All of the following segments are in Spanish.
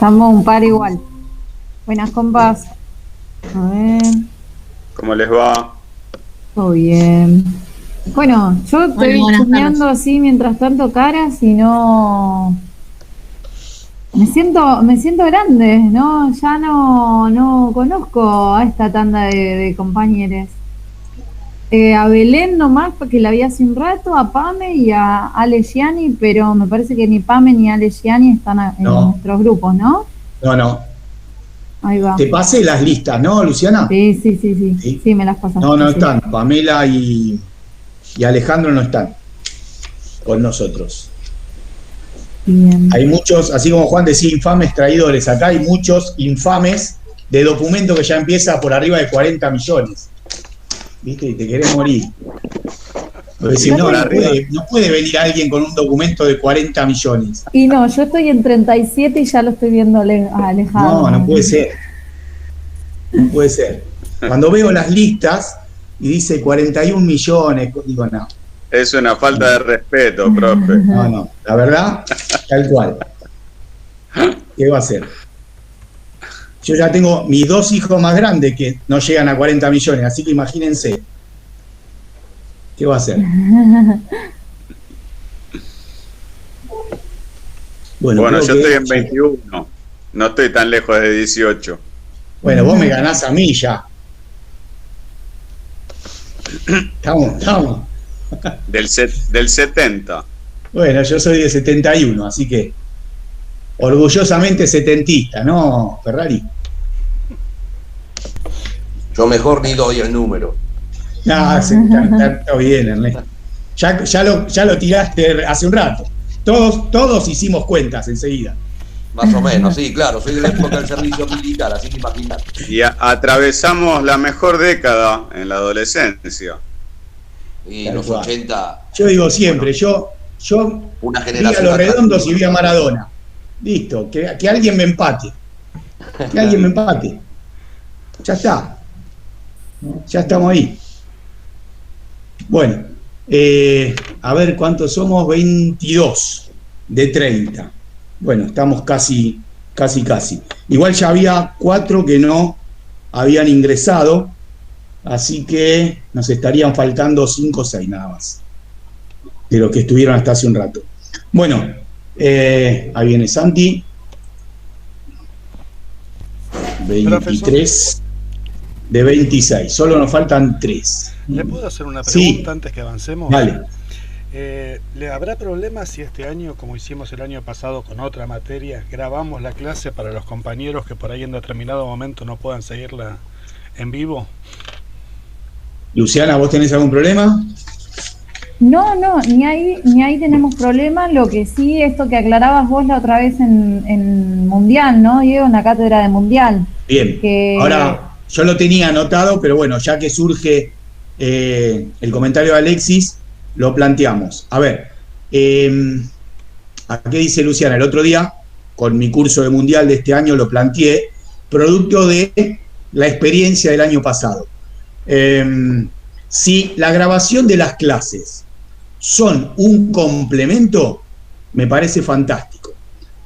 Estamos un par igual. Buenas compas. A ver, ¿Cómo les va? todo bien. Bueno, yo Hola, estoy buenas chusmeando tardes. así mientras tanto caras y no. Me siento grande, ¿no? Ya no conozco a esta tanda de compañeros. A Belén nomás, porque la vi hace un rato, a Pame y a Ale Gianni, pero me parece que ni Pame ni Ale Gianni están en No, nuestros grupos, ¿no? no. Ahí va. Te pasé las listas, ¿no, Luciana? Sí. Sí. Sí, me las No, pasaste, no sí. están. Pamela y Alejandro no están con nosotros. Bien. Hay muchos, así como Juan decía, infames traidores. Acá hay muchos infames de documento que ya empieza por arriba de 40 millones. ¿Viste? Y te querés morir. Porque si Yo no, Por estoy, arriba. no puede venir alguien con un documento de 40 millones. y no, yo estoy en 37 y ya lo estoy viendo alejado. No, no puede ser. No puede ser. Cuando veo las listas y dice 41 millones, digo, no. Es una falta de respeto, profe. No. La verdad, tal cual. ¿Qué va a hacer? Yo ya tengo mis dos hijos más grandes que no llegan a 40 millones, así que imagínense. ¿Qué va a hacer? Bueno, Bueno, creo yo que. estoy en 21. No estoy tan lejos de 18. Bueno, vos me ganás a mí ya. Estamos. Del 70. Bueno, yo soy de 71, así que orgullosamente setentista, ¿no, Ferrari? Yo mejor ni doy el número. No, está bien, Ernesto. Ya lo tiraste hace un rato. Todos hicimos cuentas enseguida. Más o menos, sí, claro. Soy de la época del servicio militar, así que imaginar. Y atravesamos la mejor década en la adolescencia. Y Tal los cual. 80. Yo digo siempre, bueno, yo una vi a generación los redondos atrás. y vi a Maradona. Listo, que alguien me empate. Que alguien me empate. Ya está. Ya estamos ahí. Bueno, a ver cuántos somos, 22 de 30. Bueno, estamos casi. Igual ya había 4 que no habían ingresado, así que nos estarían faltando 5 o 6 nada más, de los que estuvieron hasta hace un rato. Bueno, ahí viene Santi. 23 de 26. Solo nos faltan 3. ¿Le puedo hacer una Sí. pregunta antes que avancemos? Vale. ¿Le habrá problema si este año, como hicimos el año pasado con otra materia, grabamos la clase para los compañeros que por ahí en determinado momento no puedan seguirla en vivo? Luciana, ¿vos tenés algún problema? No, ni ahí tenemos problema. Lo que sí, esto que aclarabas vos la otra vez en Mundial, ¿no, Diego? En la cátedra de Mundial. Bien. Que... Ahora, yo lo tenía anotado, pero bueno, ya que surge el comentario de Alexis, lo planteamos. A ver, ¿a qué dice Luciana? El otro día, con mi curso de Mundial de este año, lo planteé, producto de la experiencia del año pasado. Si la grabación de las clases son un complemento, me parece fantástico.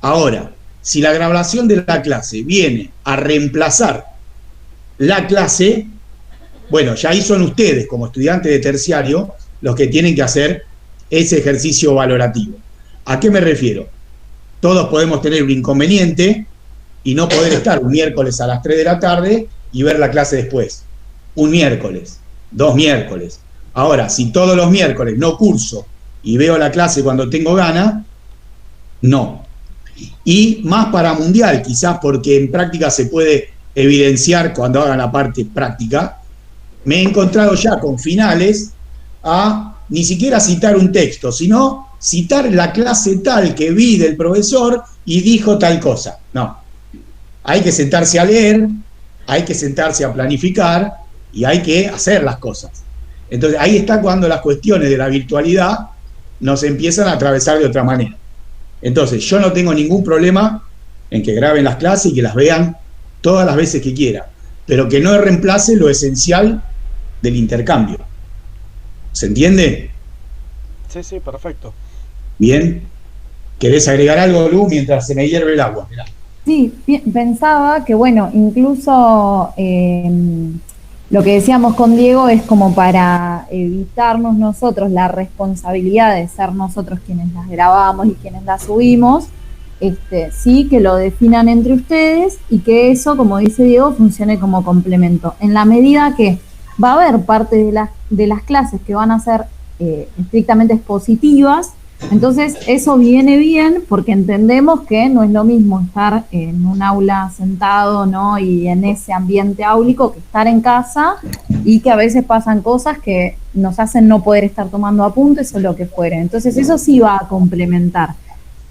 Ahora, si la grabación de la clase viene a reemplazar la clase, bueno, ya ahí son ustedes, como estudiantes de terciario, los que tienen que hacer ese ejercicio valorativo. ¿A qué me refiero? Todos podemos tener un inconveniente y no poder estar un miércoles a las 3 de la tarde y ver la clase después. Un miércoles, 2 miércoles. Ahora, si todos los miércoles no curso y veo la clase cuando tengo ganas, no. Y más para Mundial, quizás porque en práctica se puede evidenciar cuando hagan la parte práctica, me he encontrado ya con finales a ni siquiera citar un texto, sino citar la clase tal que vi del profesor y dijo tal cosa. No. Hay que sentarse a leer, hay que sentarse a planificar y hay que hacer las cosas. Entonces ahí está cuando las cuestiones de la virtualidad nos empiezan a atravesar de otra manera. Entonces yo no tengo ningún problema en que graben las clases y que las vean todas las veces que quieran, pero que no reemplace lo esencial del intercambio. ¿Se entiende? Sí, perfecto. Bien. ¿Querés agregar algo, Lu, mientras se me hierve el agua? Mirá. Sí, pensaba que, bueno, incluso lo que decíamos con Diego es como para evitarnos nosotros la responsabilidad de ser nosotros quienes las grabamos y quienes las subimos, sí, que lo definan entre ustedes y que eso, como dice Diego, funcione como complemento. En la medida que va a haber parte de las clases que van a ser estrictamente expositivas, entonces eso viene bien porque entendemos que no es lo mismo estar en un aula sentado, ¿no? Y en ese ambiente áulico que estar en casa, y que a veces pasan cosas que nos hacen no poder estar tomando apuntes o lo que fuere. Entonces eso sí va a complementar.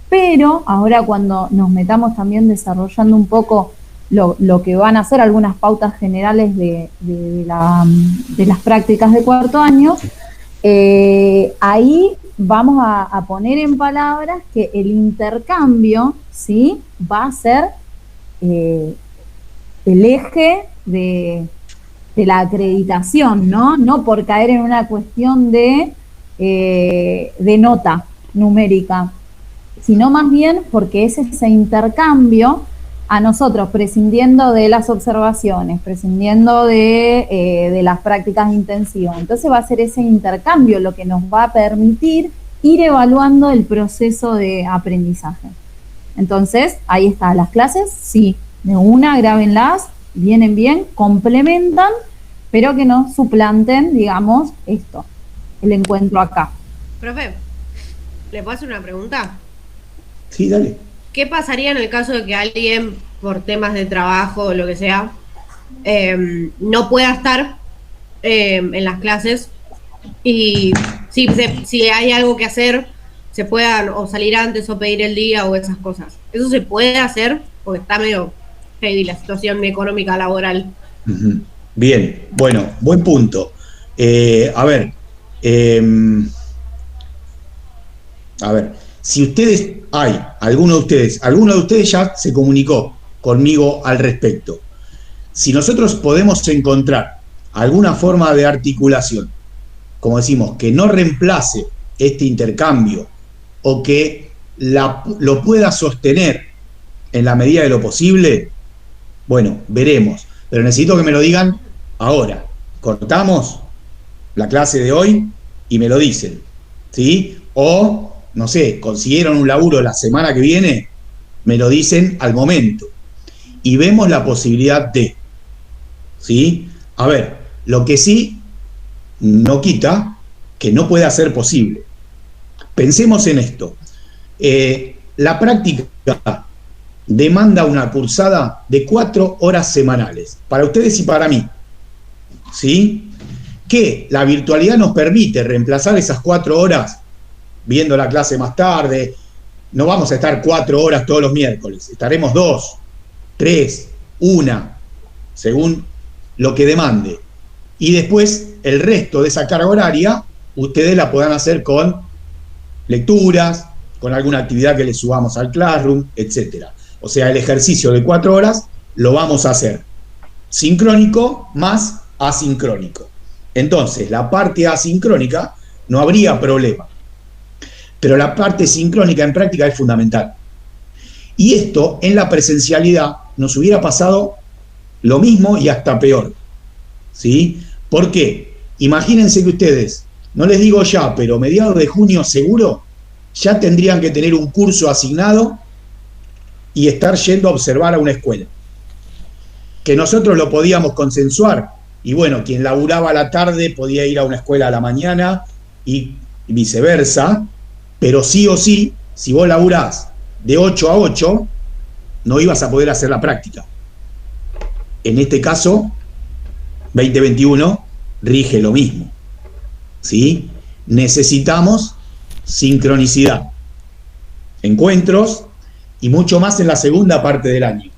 Pero ahora cuando nos metamos también desarrollando un poco lo que van a ser algunas pautas generales de las prácticas de cuarto año, ahí vamos a poner en palabras que el intercambio, ¿sí?, va a ser el eje de la acreditación, ¿no? No por caer en una cuestión de nota numérica, sino más bien porque es ese intercambio a nosotros, prescindiendo de las observaciones, prescindiendo de las prácticas intensivas. Entonces va a ser ese intercambio lo que nos va a permitir ir evaluando el proceso de aprendizaje. Entonces, ahí está, las clases, sí, de una, grábenlas, vienen bien, complementan, pero que no suplanten, digamos, esto, el encuentro acá. Profe, ¿le puedo hacer una pregunta? Sí, dale. ¿Qué pasaría en el caso de que alguien, por temas de trabajo o lo que sea, no pueda estar en las clases y si hay algo que hacer, se puedan o salir antes o pedir el día o esas cosas? ¿Eso se puede hacer? Porque está medio heavy la situación económica laboral. Bien, bueno, buen punto. A ver, si ustedes, alguno de ustedes ya se comunicó conmigo al respecto. Si nosotros podemos encontrar alguna forma de articulación, como decimos, que no reemplace este intercambio o que lo pueda sostener en la medida de lo posible, bueno, veremos. Pero necesito que me lo digan ahora. Cortamos la clase de hoy y me lo dicen, ¿sí? O, no sé, consiguieron un laburo la semana que viene, me lo dicen al momento. Y vemos la posibilidad de, ¿sí? A ver, lo que sí no quita que no pueda ser posible. Pensemos en esto. La práctica demanda una cursada de 4 horas semanales, para ustedes y para mí, ¿sí? Que la virtualidad nos permite reemplazar esas 4 horas viendo la clase más tarde. No vamos a estar 4 horas todos los miércoles, estaremos 2, 3, 1, según lo que demande. Y después el resto de esa carga horaria ustedes la puedan hacer con lecturas, con alguna actividad que les subamos al Classroom, etcétera. O sea, el ejercicio de 4 horas lo vamos a hacer sincrónico más asincrónico. Entonces, la parte asincrónica no habría problema, pero la parte sincrónica en práctica es fundamental. Y esto en la presencialidad nos hubiera pasado lo mismo y hasta peor, ¿sí? ¿Por qué? Imagínense que ustedes, no les digo ya, pero mediados de junio seguro, ya tendrían que tener un curso asignado y estar yendo a observar a una escuela. Que nosotros lo podíamos consensuar, y bueno, quien laburaba a la tarde podía ir a una escuela a la mañana y viceversa, pero sí o sí, si vos laburás de 8 a 8, no ibas a poder hacer la práctica. En este caso, 2021 rige lo mismo, ¿sí? Necesitamos sincronicidad, encuentros y mucho más en la segunda parte del año,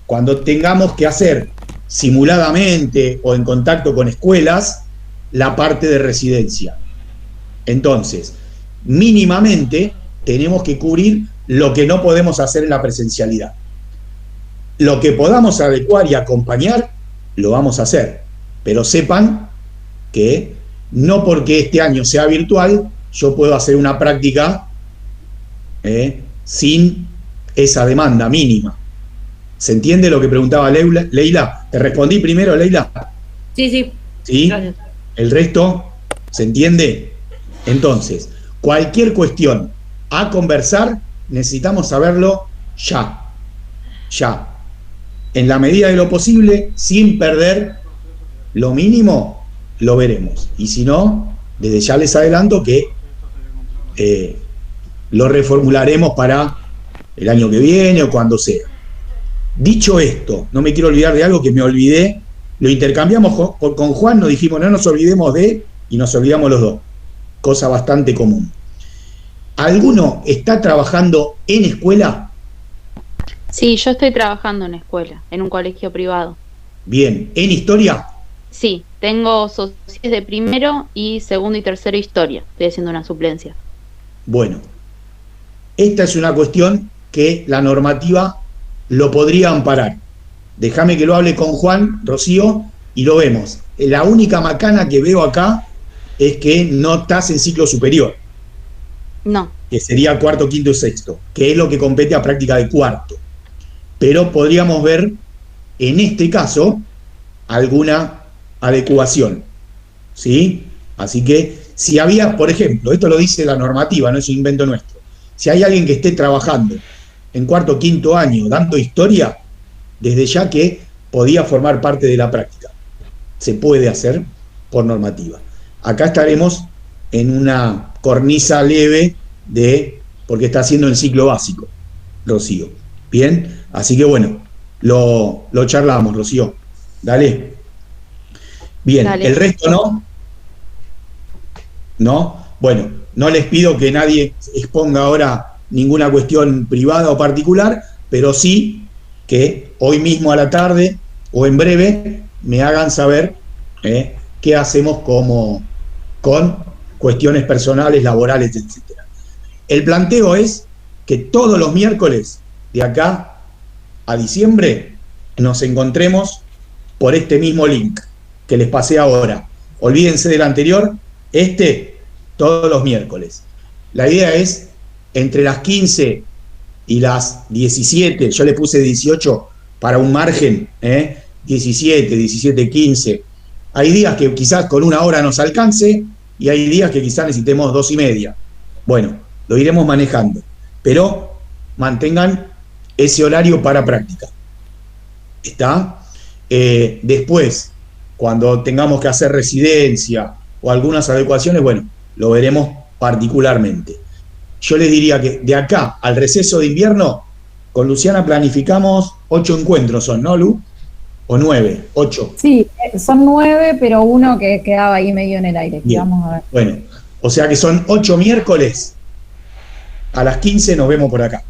cuando tengamos que hacer simuladamente o en contacto con escuelas la parte de residencia. Entonces, mínimamente tenemos que cubrir lo que no podemos hacer en la presencialidad. Lo que podamos adecuar y acompañar, lo vamos a hacer. Pero sepan que no porque este año sea virtual, yo puedo hacer una práctica sin esa demanda mínima. ¿Se entiende lo que preguntaba Leila? ¿Te respondí primero, Leila? Sí, sí. ¿Sí? Gracias. ¿El resto se entiende? Entonces, cualquier cuestión a conversar, necesitamos saberlo ya. Ya. En la medida de lo posible, sin perder lo mínimo, lo veremos. Y si no, desde ya les adelanto que lo reformularemos para el año que viene o cuando sea. Dicho esto, no me quiero olvidar de algo que me olvidé. Lo intercambiamos con Juan, nos dijimos no nos olvidemos de, y nos olvidamos los dos. Cosa bastante común. ¿Alguno está trabajando en escuela? Sí, yo estoy trabajando en escuela, en un colegio privado. Bien, ¿en historia? Sí, tengo socios de primero y segundo y tercero historia. Estoy haciendo una suplencia. Bueno, esta es una cuestión que la normativa lo podría amparar. Déjame que lo hable con Juan, Rocío, y lo vemos. La única macana que veo acá es que no estás en ciclo superior. No. Que sería cuarto, quinto y sexto, que es lo que compete a práctica de cuarto. Pero podríamos ver, en este caso, alguna adecuación. ¿Sí? Así que, si había, por ejemplo, esto lo dice la normativa, no es un invento nuestro, si hay alguien que esté trabajando en cuarto o quinto año dando historia, desde ya que podía formar parte de la práctica. Se puede hacer por normativa. Acá estaremos en una cornisa leve porque está haciendo el ciclo básico, Rocío. Bien, así que bueno, lo charlamos, Rocío. Dale. Bien, Dale. ¿El resto no? ¿No? Bueno, no les pido que nadie exponga ahora ninguna cuestión privada o particular, pero sí que hoy mismo a la tarde o en breve me hagan saber qué hacemos con cuestiones personales, laborales, etc. El planteo es que todos los miércoles de acá a diciembre nos encontremos por este mismo link que les pasé ahora. Olvídense del anterior, todos los miércoles. La idea es entre las 15 y las 17, yo le puse 18 para un margen, 17, 17, 15. Hay días que quizás con una hora nos alcance y hay días que quizás necesitemos 2:30. Bueno, lo iremos manejando, pero mantengan ese horario para práctica. ¿Está? Después, cuando tengamos que hacer residencia o algunas adecuaciones, bueno, lo veremos particularmente. Yo les diría que de acá al receso de invierno, con Luciana planificamos 8 encuentros, ¿son, no, Lu? ¿O 9? 8. Sí, son 9, pero uno que quedaba ahí medio en el aire. Bien. Vamos a ver. Bueno, o sea que son 8 miércoles. A las 15 nos vemos por acá.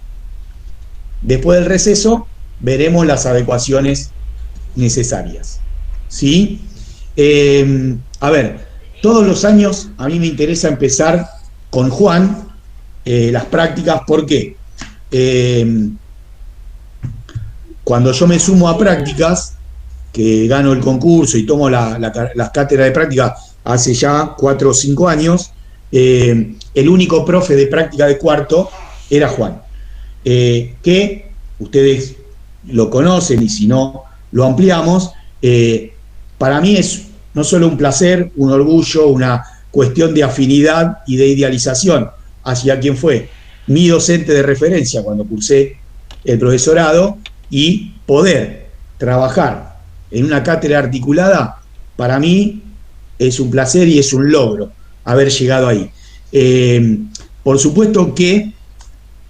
Después del receso, veremos las adecuaciones necesarias. ¿Sí? A ver, todos los años a mí me interesa empezar con Juan las prácticas. ¿Por qué? Cuando yo me sumo a prácticas, que gano el concurso y tomo las cátedras de práctica hace ya 4 o 5 años, el único profe de práctica de cuarto era Juan, que ustedes lo conocen y si no lo ampliamos. Para mí es no solo un placer, un orgullo, una cuestión de afinidad y de idealización hacia quien fue mi docente de referencia cuando cursé el profesorado, y poder trabajar en una cátedra articulada, para mí es un placer y es un logro haber llegado ahí. Por supuesto que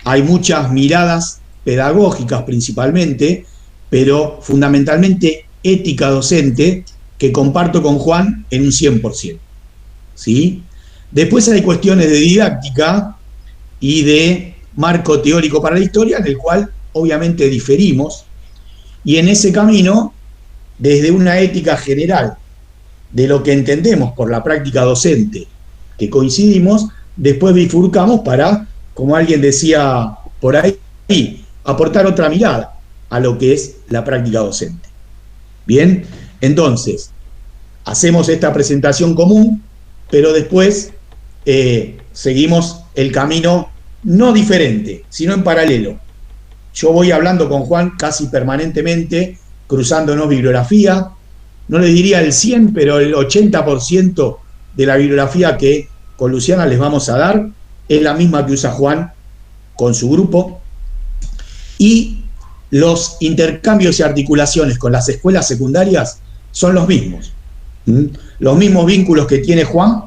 hay muchas miradas pedagógicas principalmente, pero fundamentalmente ética docente, que comparto con Juan en un 100%. ¿Sí? Después hay cuestiones de didáctica y de marco teórico para la historia, en el cual obviamente diferimos, y en ese camino, desde una ética general de lo que entendemos por la práctica docente, que coincidimos, después bifurcamos para, como alguien decía por ahí, aportar otra mirada a lo que es la práctica docente. Bien, entonces, hacemos esta presentación común, pero después seguimos el camino no diferente, sino en paralelo. yo voy hablando con Juan casi permanentemente, cruzándonos bibliografía, no le diría el 100, pero el 80% de la bibliografía que con Luciana les vamos a dar es la misma que usa Juan con su grupo, y los intercambios y articulaciones con las escuelas secundarias son los mismos. Los mismos vínculos que tiene Juan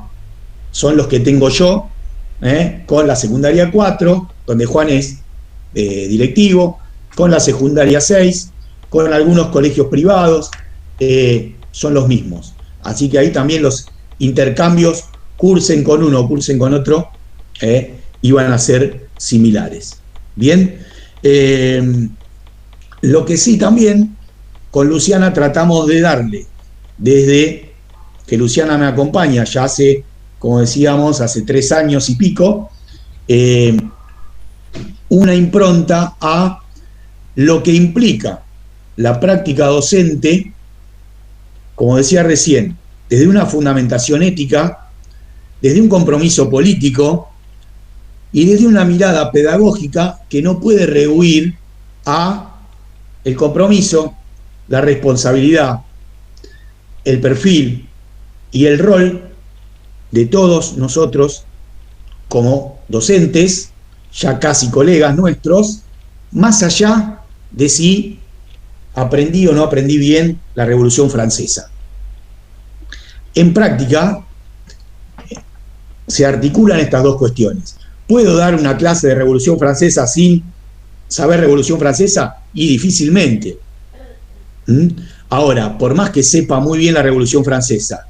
son los que tengo yo con la secundaria 4, donde Juan es directivo, con la secundaria 6, con algunos colegios privados, son los mismos. Así que ahí también los intercambios, cursen con uno o cursen con otro, iban a ser similares. Bien, lo que sí también con Luciana tratamos de darle, desde que Luciana me acompaña ya hace, como decíamos, hace 3 años y pico, una impronta a lo que implica la práctica docente, como decía recién, desde una fundamentación ética, desde un compromiso político y desde una mirada pedagógica que no puede rehuir a el compromiso, la responsabilidad, el perfil y el rol de todos nosotros como docentes, ya casi colegas nuestros, más allá de si aprendí o no aprendí bien la Revolución Francesa. En práctica, se articulan estas dos cuestiones. ¿Puedo dar una clase de Revolución Francesa sin saber Revolución Francesa? Y difícilmente. Ahora, por más que sepa muy bien la Revolución Francesa,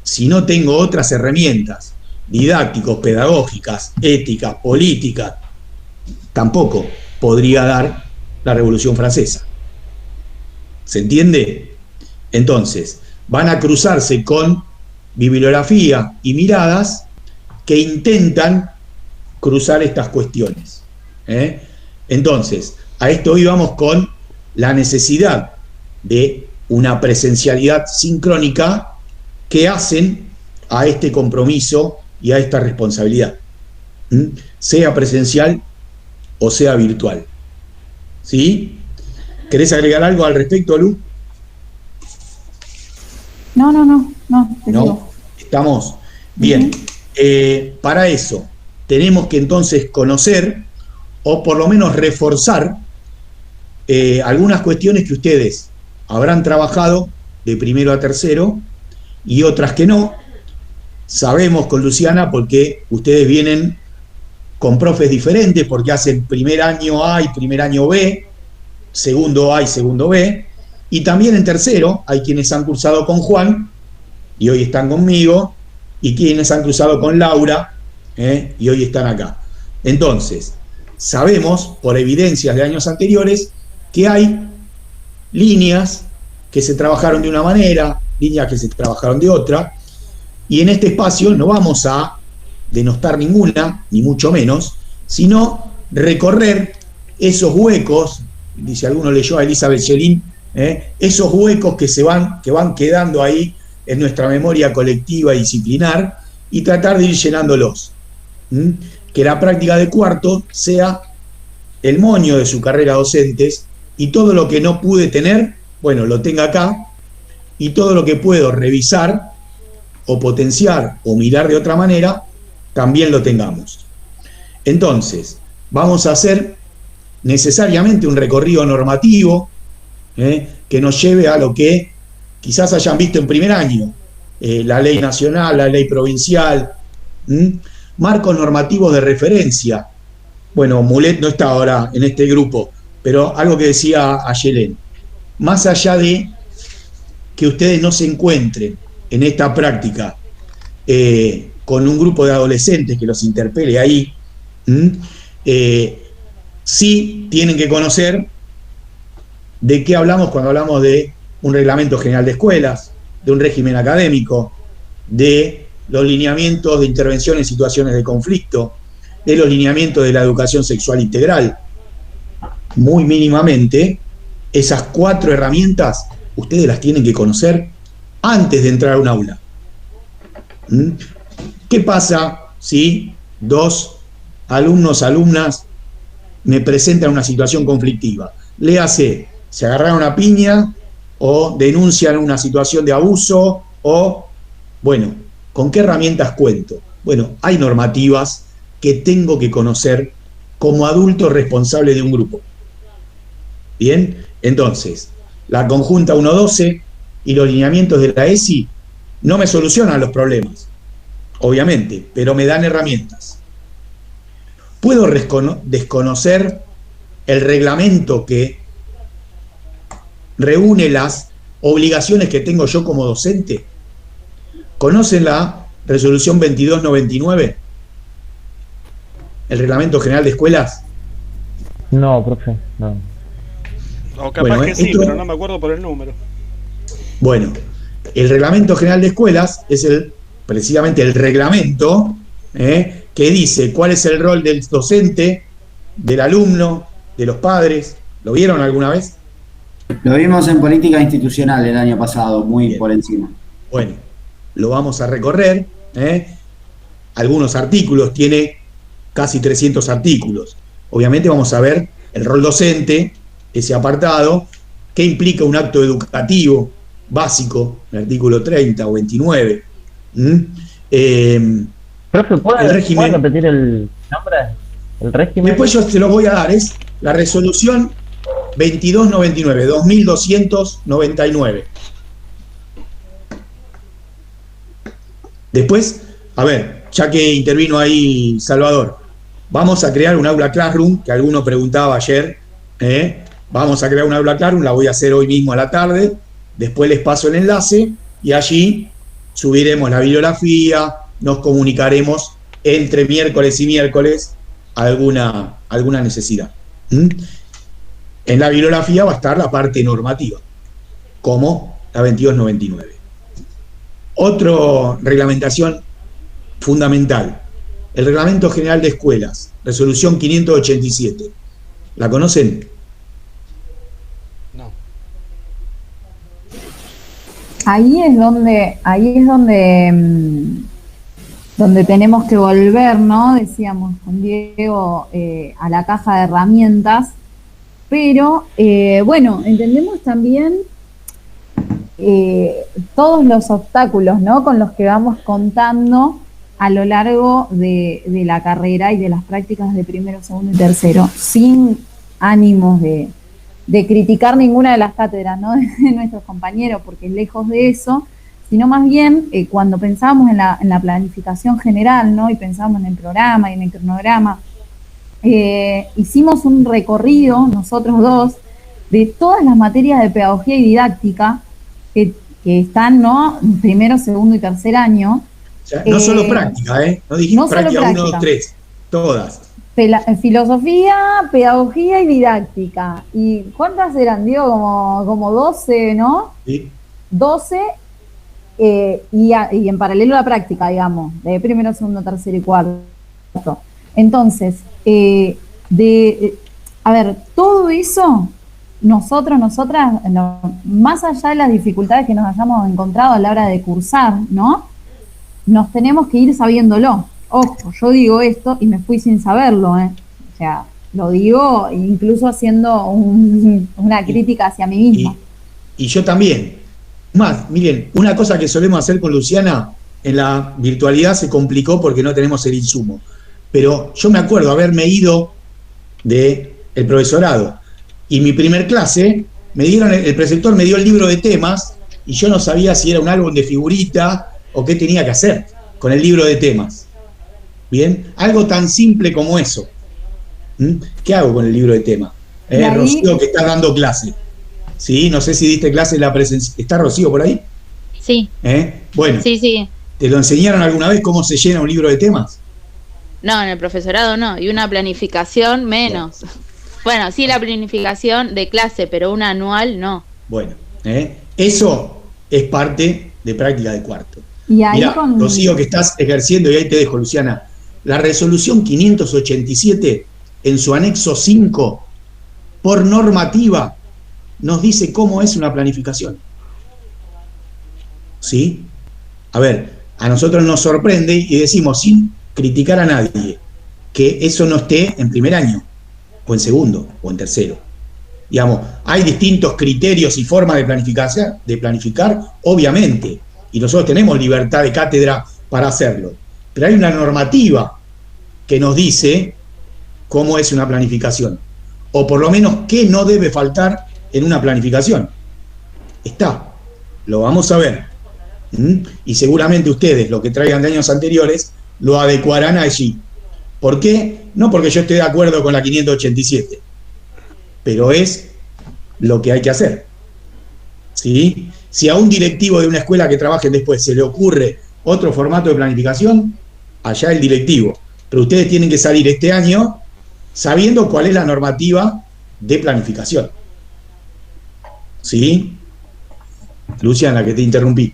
si no tengo otras herramientas didácticos, pedagógicas, éticas, políticas, tampoco podría dar la Revolución Francesa. ¿Se entiende? Entonces, van a cruzarse con bibliografía y miradas que intentan cruzar estas cuestiones. Entonces, a esto íbamos con la necesidad de una presencialidad sincrónica que hacen a este compromiso y a esta responsabilidad, sea presencial o sea virtual. ¿Sí? ¿Querés agregar algo al respecto, Lu? No, estamos bien. Para eso tenemos que entonces conocer o por lo menos reforzar algunas cuestiones que ustedes habrán trabajado de primero a tercero y otras que no. Sabemos con Luciana porque ustedes vienen con profes diferentes, porque hacen primer año A y primer año B, segundo A y segundo B, y también en tercero hay quienes han cursado con Juan y hoy están conmigo, y quienes han cruzado con Laura y hoy están acá. Entonces, sabemos por evidencias de años anteriores que hay líneas que se trabajaron de una manera, líneas que se trabajaron de otra, y en este espacio no vamos a denostar ninguna, ni mucho menos, sino recorrer esos huecos, si alguno leyó a Elizabeth Schelin, esos huecos que van quedando ahí en nuestra memoria colectiva y disciplinar, y tratar de ir llenándolos. Que la práctica de cuarto sea el moño de su carrera docentes, y todo lo que no pude tener, bueno, lo tenga acá, y todo lo que puedo revisar o potenciar o mirar de otra manera, también lo tengamos. Entonces, vamos a hacer necesariamente un recorrido normativo que nos lleve a lo que quizás hayan visto en primer año, la ley nacional, la ley provincial, marcos normativos de referencia. Bueno, Mulet no está ahora en este grupo, pero algo que decía Ayelen, más allá de que ustedes no se encuentren en esta práctica con un grupo de adolescentes que los interpele ahí, sí tienen que conocer de qué hablamos cuando hablamos de un reglamento general de escuelas, de un régimen académico, de los lineamientos de intervención en situaciones de conflicto, de los lineamientos de la educación sexual integral. Muy mínimamente, esas 4 herramientas ustedes las tienen que conocer antes de entrar a un aula. ¿Qué pasa si 2 alumnos, alumnas me presentan una situación conflictiva. Léase, se agarraron a piña o denuncian una situación de abuso o, bueno, ¿con qué herramientas cuento? Bueno, hay normativas que tengo que conocer como adulto responsable de un grupo. Bien, entonces, la conjunta 1.12 y los lineamientos de la ESI no me solucionan los problemas, obviamente, pero me dan herramientas. ¿Puedo desconocer el reglamento que reúne las obligaciones que tengo yo como docente? ¿Conocen la resolución 2299? ¿El reglamento general de escuelas? No, profe, no. O capaz que sí, pero no me acuerdo por el número. Bueno, el reglamento general de escuelas es precisamente el reglamento que dice cuál es el rol del docente, del alumno, de los padres. ¿Lo vieron alguna vez? Lo vimos en política institucional el año pasado, muy bien, por encima. Bueno, lo vamos a recorrer. Algunos artículos, tiene casi 300 artículos. Obviamente vamos a ver el rol docente, ese apartado, qué implica un acto educativo básico, el artículo 30 o 29. Profe, ¿puede repetir el nombre? El régimen. Después yo te lo voy a dar, es la resolución 2299, 2299. Después, a ver, ya que intervino ahí Salvador, vamos a crear un aula Classroom, que alguno preguntaba ayer. Vamos a crear un aula Classroom, la voy a hacer hoy mismo a la tarde. Después les paso el enlace y allí subiremos la bibliografía, nos comunicaremos entre miércoles y miércoles alguna necesidad. En la bibliografía va a estar la parte normativa, como la 2299. Otra reglamentación fundamental, el Reglamento General de Escuelas, resolución 587. ¿La conocen? No. Ahí es donde tenemos que volver, ¿no? Decíamos con Diego, a la caja de herramientas, pero bueno, entendemos también todos los obstáculos, ¿no? Con los que vamos contando a lo largo de la carrera y de las prácticas de primero, segundo y tercero, sin ánimos de criticar ninguna de las cátedras, ¿no? De nuestros compañeros, porque lejos de eso, sino más bien cuando pensábamos en la planificación general, ¿no? Y pensábamos en el programa y en el cronograma, hicimos un recorrido, nosotros dos, de todas las materias de pedagogía y didáctica que están, ¿no? Primero, segundo y tercer año. O sea, no solo práctica, no dijimos no práctica 1, 2, 3, todas. Filosofía, pedagogía y didáctica. ¿Y cuántas eran, Diego? Como 12, ¿no? Sí. 12, y en paralelo la práctica, digamos, de primero, segundo, tercero y cuarto. Entonces, a ver, todo eso, nosotras, más allá de las dificultades que nos hayamos encontrado a la hora de cursar, ¿no? Nos tenemos que ir sabiéndolo. Ojo, yo digo esto y me fui sin saberlo, O sea, lo digo incluso haciendo una crítica hacia mí misma. Y yo también. Más, miren, una cosa que solemos hacer con Luciana, en la virtualidad se complicó porque no tenemos el insumo. Pero yo me acuerdo haberme ido del profesorado y mi primer clase, el preceptor me dio el libro de temas y yo no sabía si era un álbum de figurita o qué tenía que hacer con el libro de temas. Bien, algo tan simple como eso. ¿Qué hago con el libro de temas? Rocío, que está dando clase. ¿Sí? No sé si diste clase en la presencia. ¿Está Rocío por ahí? Sí. Bueno. Sí. ¿Te lo enseñaron alguna vez cómo se llena un libro de temas? No, en el profesorado no. Y una planificación menos. Bueno, sí, la planificación de clase, pero una anual no. Bueno, eso es parte de práctica de cuarto. Y ahí mirá, Rocío, que estás ejerciendo, y ahí te dejo, Luciana. La resolución 587, en su anexo 5, por normativa, nos dice cómo es una planificación. ¿Sí? A ver, a nosotros nos sorprende y decimos, sin criticar a nadie, que eso no esté en primer año. o en segundo, o en tercero. Digamos, hay distintos criterios y formas de planificar, obviamente, y nosotros tenemos libertad de cátedra para hacerlo, pero hay una normativa que nos dice cómo es una planificación, o por lo menos qué no debe faltar en una planificación. Está, lo vamos a ver. Y seguramente ustedes, lo que traigan de años anteriores, lo adecuarán allí. ¿Por qué? No porque yo esté de acuerdo con la 587, pero es lo que hay que hacer. ¿Sí? Si a un directivo de una escuela que trabaje después se le ocurre otro formato de planificación, allá el directivo. Pero ustedes tienen que salir este año sabiendo cuál es la normativa de planificación. ¿Sí? Luciana, que te interrumpí.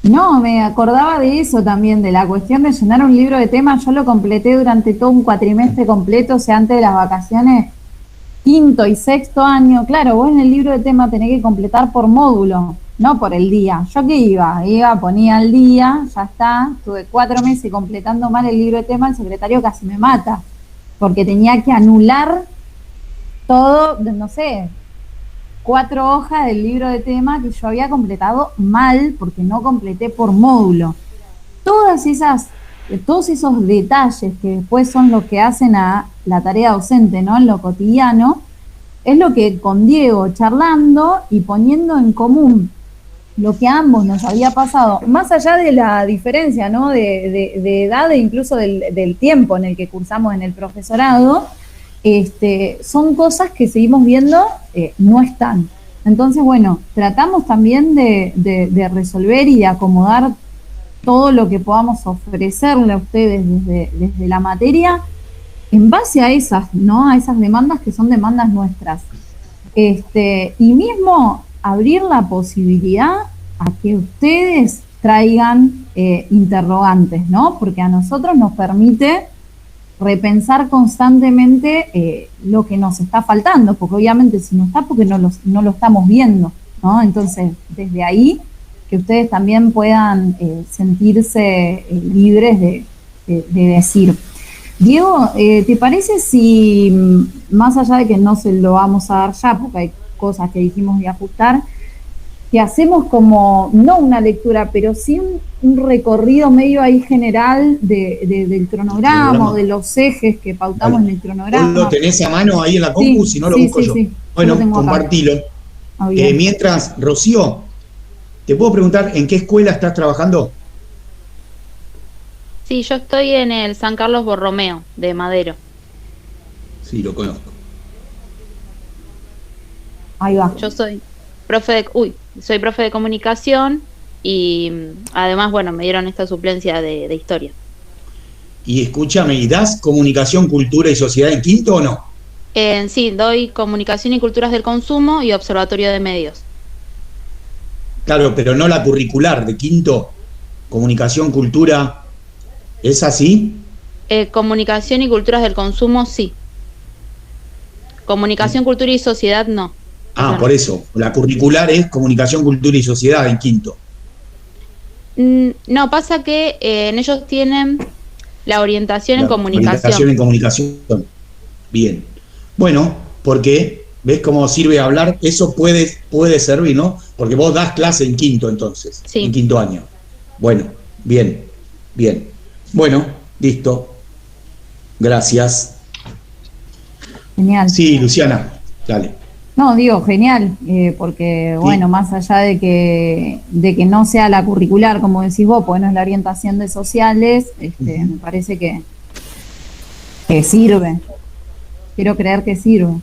No, me acordaba de eso también, de la cuestión de llenar un libro de temas. Yo lo completé durante todo un cuatrimestre completo, o sea, antes de las vacaciones, quinto y sexto año. Claro, vos en el libro de temas tenés que completar por módulo, no por el día. ¿Yo qué iba? Ponía el día, ya está. Tuve 4 meses completando mal el libro de temas, el secretario casi me mata, porque tenía que anular todo, no sé, 4 hojas del libro de tema que yo había completado mal porque no completé por módulo. Todos esos detalles que después son los que hacen a la tarea docente, ¿no? En lo cotidiano, es lo que con Diego charlando y poniendo en común lo que a ambos nos había pasado, más allá de la diferencia, ¿no? de edad e incluso del tiempo en el que cursamos en el profesorado. Son cosas que seguimos viendo, no están. Entonces, bueno, tratamos también de resolver y de acomodar todo lo que podamos ofrecerle a ustedes desde la materia en base a esas, ¿no? A esas demandas que son demandas nuestras. Y mismo abrir la posibilidad a que ustedes traigan interrogantes, ¿no? Porque a nosotros nos permite repensar constantemente lo que nos está faltando, porque obviamente si no está, porque no lo estamos viendo, ¿no? Entonces, desde ahí, que ustedes también puedan sentirse libres de decir. Diego, ¿te parece si, más allá de que no se lo vamos a dar ya, porque hay cosas que dijimos de ajustar, que hacemos como, no una lectura, pero sí un recorrido medio ahí general del cronograma o de los ejes que pautamos en el cronograma? ¿Vos lo tenés a mano ahí en la compu? Si no, lo busco yo. Sí. Bueno, compartilo. Mientras, Rocío, ¿te puedo preguntar en qué escuela estás trabajando? Sí, yo estoy en el San Carlos Borromeo, de Madero. Sí, lo conozco. Ahí va. Yo soy profe de comunicación y además, bueno, me dieron esta suplencia de historia. Y escúchame, ¿y das comunicación, cultura y sociedad en quinto o no? Sí, doy comunicación y culturas del consumo y observatorio de medios. Claro, pero no la curricular de quinto, comunicación, cultura, ¿es así? Comunicación y culturas del consumo, sí. Comunicación, cultura y sociedad, no. Ah, por eso, la curricular es comunicación, cultura y sociedad en quinto. No, pasa que en ellos tienen la orientación en comunicación. Orientación en comunicación. Bien. Bueno, porque ves cómo sirve hablar, eso puede servir, ¿no? Porque vos das clase en quinto entonces, sí. En quinto año. Bueno, bien. Bueno, listo. Gracias. Genial. Sí, Luciana, dale. No, digo, genial, porque, bueno, más allá de que no sea la curricular, como decís vos, porque no es la orientación de sociales, me parece que sirve. Quiero creer que sirve.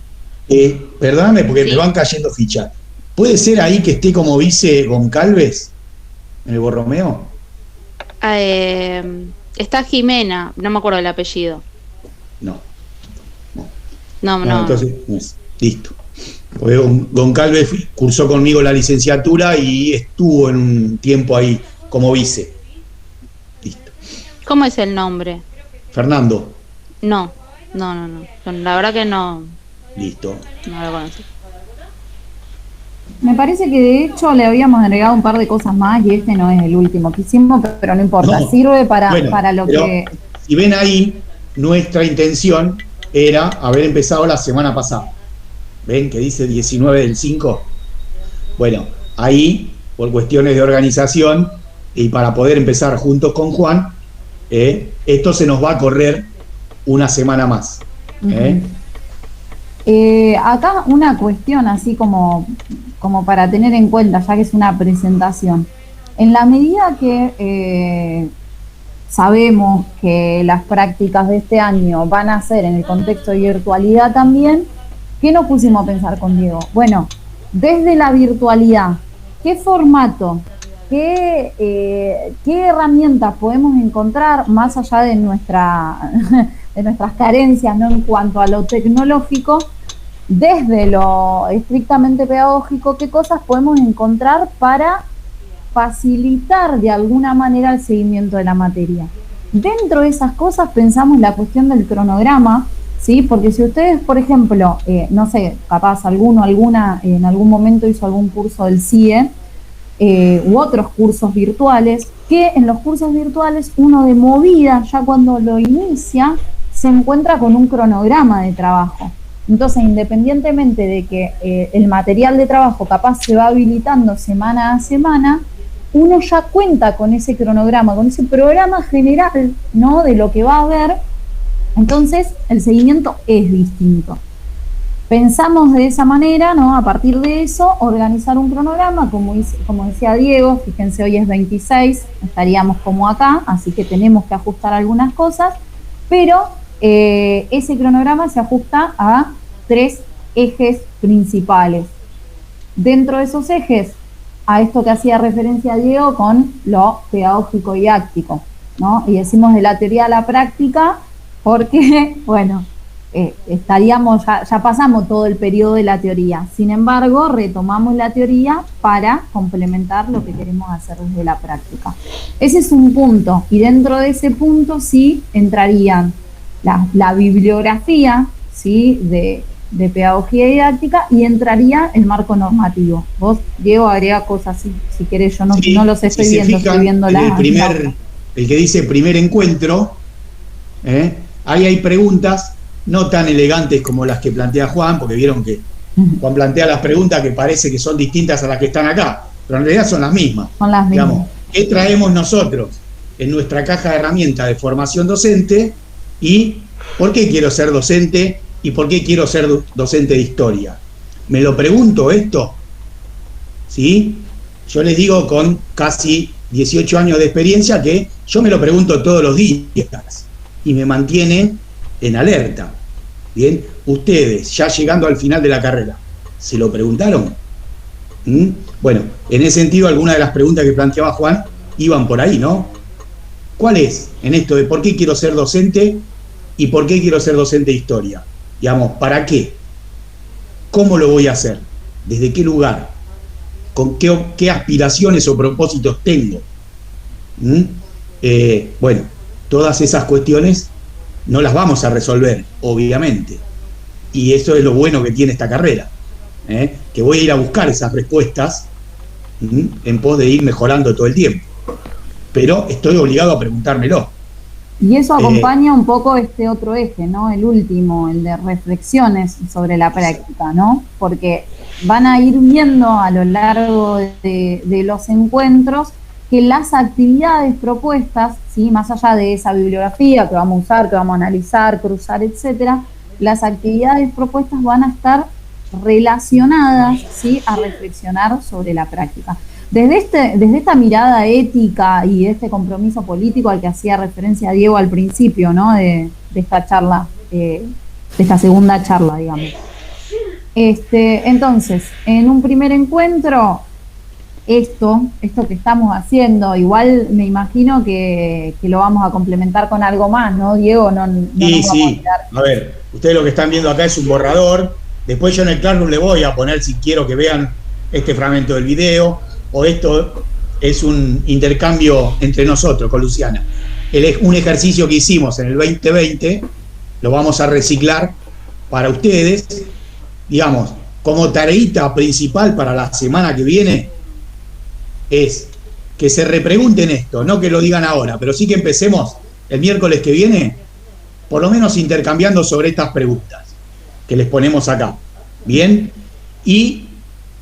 Perdóname, porque me van cayendo fichas. ¿Puede ser ahí que esté como vice Goncalves en el Borromeo? Está Jimena, no me acuerdo del apellido. No. Entonces, no es. Listo. Porque Goncalves cursó conmigo la licenciatura y estuvo en un tiempo ahí como vice. Listo. ¿Cómo es el nombre? Fernando. No. La verdad que no. Listo. No lo conocí. Me parece que de hecho le habíamos agregado un par de cosas más y no es el último que hicimos, pero no importa. Sirve para lo que... Si ven ahí, nuestra intención era haber empezado la semana pasada. ¿Ven que dice 19 del 5? Bueno, ahí, por cuestiones de organización y para poder empezar juntos con Juan, esto se nos va a correr una semana más. Acá una cuestión así como para tener en cuenta, ya que es una presentación. En la medida que sabemos que las prácticas de este año van a ser en el contexto de virtualidad también, ¿qué nos pusimos a pensar con Diego? Bueno, desde la virtualidad, ¿qué formato, qué herramientas podemos encontrar más allá de nuestras carencias, ¿no?, en cuanto a lo tecnológico? Desde lo estrictamente pedagógico, ¿qué cosas podemos encontrar para facilitar de alguna manera el seguimiento de la materia? Dentro de esas cosas pensamos la cuestión del cronograma, ¿sí? Porque si ustedes, por ejemplo, no sé, capaz alguna en algún momento hizo algún curso del CIE u otros cursos virtuales, que en los cursos virtuales uno de movida, ya cuando lo inicia, se encuentra con un cronograma de trabajo. Entonces, independientemente de que el material de trabajo capaz se va habilitando semana a semana, uno ya cuenta con ese cronograma, con ese programa general, ¿no?, de lo que va a haber. Entonces, el seguimiento es distinto. Pensamos de esa manera, ¿no?, a partir de eso, organizar un cronograma, como decía Diego, fíjense, hoy es 26, estaríamos como acá, así que tenemos que ajustar algunas cosas, pero ese cronograma se ajusta a 3 ejes principales. Dentro de esos ejes, a esto que hacía referencia Diego con lo pedagógico y didáctico, ¿no? Y decimos de la teoría a la práctica porque, bueno, ya pasamos todo el periodo de la teoría. Sin embargo, retomamos la teoría para complementar lo que queremos hacer desde la práctica. Ese es un punto, y dentro de ese punto sí entrarían la bibliografía, ¿sí?, de pedagogía didáctica, y entraría el marco normativo. Vos, Diego, agrega cosas si querés, yo no los estoy viendo, estoy viendo el que dice primer encuentro, ahí hay preguntas no tan elegantes como las que plantea Juan, porque vieron que Juan plantea las preguntas que parece que son distintas a las que están acá, pero en realidad son las mismas. Son las mismas. Digamos, ¿qué traemos nosotros en nuestra caja de herramientas de formación docente? ¿Y por qué quiero ser docente? ¿Y por qué quiero ser docente de historia? ¿Me lo pregunto esto? ¿Sí? Yo les digo con casi 18 años de experiencia que yo me lo pregunto todos los días y me mantiene en alerta. Bien, ustedes, ya llegando al final de la carrera, ¿se lo preguntaron? Bueno, en ese sentido, algunas de las preguntas que planteaba Juan iban por ahí, ¿no? ¿Cuál es en esto de por qué quiero ser docente y por qué quiero ser docente de historia? Digamos, ¿para qué? ¿Cómo lo voy a hacer? ¿Desde qué lugar? ¿Con qué aspiraciones o propósitos tengo? Bueno, todas esas cuestiones no las vamos a resolver, obviamente. Y eso es lo bueno que tiene esta carrera, que voy a ir a buscar esas respuestas en pos de ir mejorando todo el tiempo. Pero estoy obligado a preguntármelo. Y eso acompaña un poco este otro eje, ¿no? El último, el de reflexiones sobre la práctica, ¿no? Porque van a ir viendo a lo largo de los encuentros que las actividades propuestas, ¿sí?, más allá de esa bibliografía que vamos a usar, que vamos a analizar, cruzar, etcétera, las actividades propuestas van a estar relacionadas, ¿sí?, a reflexionar sobre la práctica. Desde esta mirada ética y este compromiso político al que hacía referencia Diego al principio, ¿no?, de esta charla, de esta segunda charla, digamos. Entonces, en un primer encuentro, esto que estamos haciendo, igual me imagino que lo vamos a complementar con algo más, ¿no, Diego? Sí. A ver, ustedes lo que están viendo acá es un borrador. Después yo en el Classroom le voy a poner, si quiero que vean este fragmento del video, o esto es un intercambio entre nosotros con Luciana. Un ejercicio que hicimos en el 2020, lo vamos a reciclar para ustedes, digamos, como tareita principal para la semana que viene, es que se repregunten esto, no que lo digan ahora, pero sí que empecemos el miércoles que viene por lo menos intercambiando sobre estas preguntas que les ponemos acá. Bien, y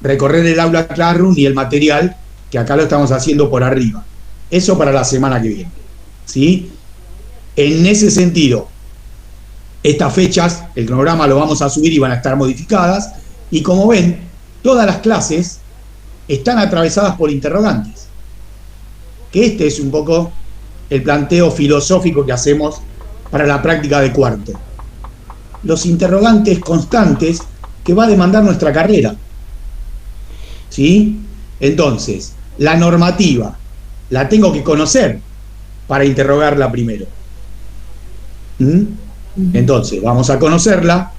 recorrer el aula Classroom y el material, que acá lo estamos haciendo por arriba. Eso para la semana que viene, ¿sí? En ese sentido, estas fechas, el cronograma lo vamos a subir y van a estar modificadas, y como ven, todas las clases están atravesadas por interrogantes. Que este es un poco el planteo filosófico que hacemos para la práctica de cuarto. Los interrogantes constantes que va a demandar nuestra carrera. ¿Sí? Entonces, la normativa la tengo que conocer para interrogarla primero. Entonces, vamos a conocerla.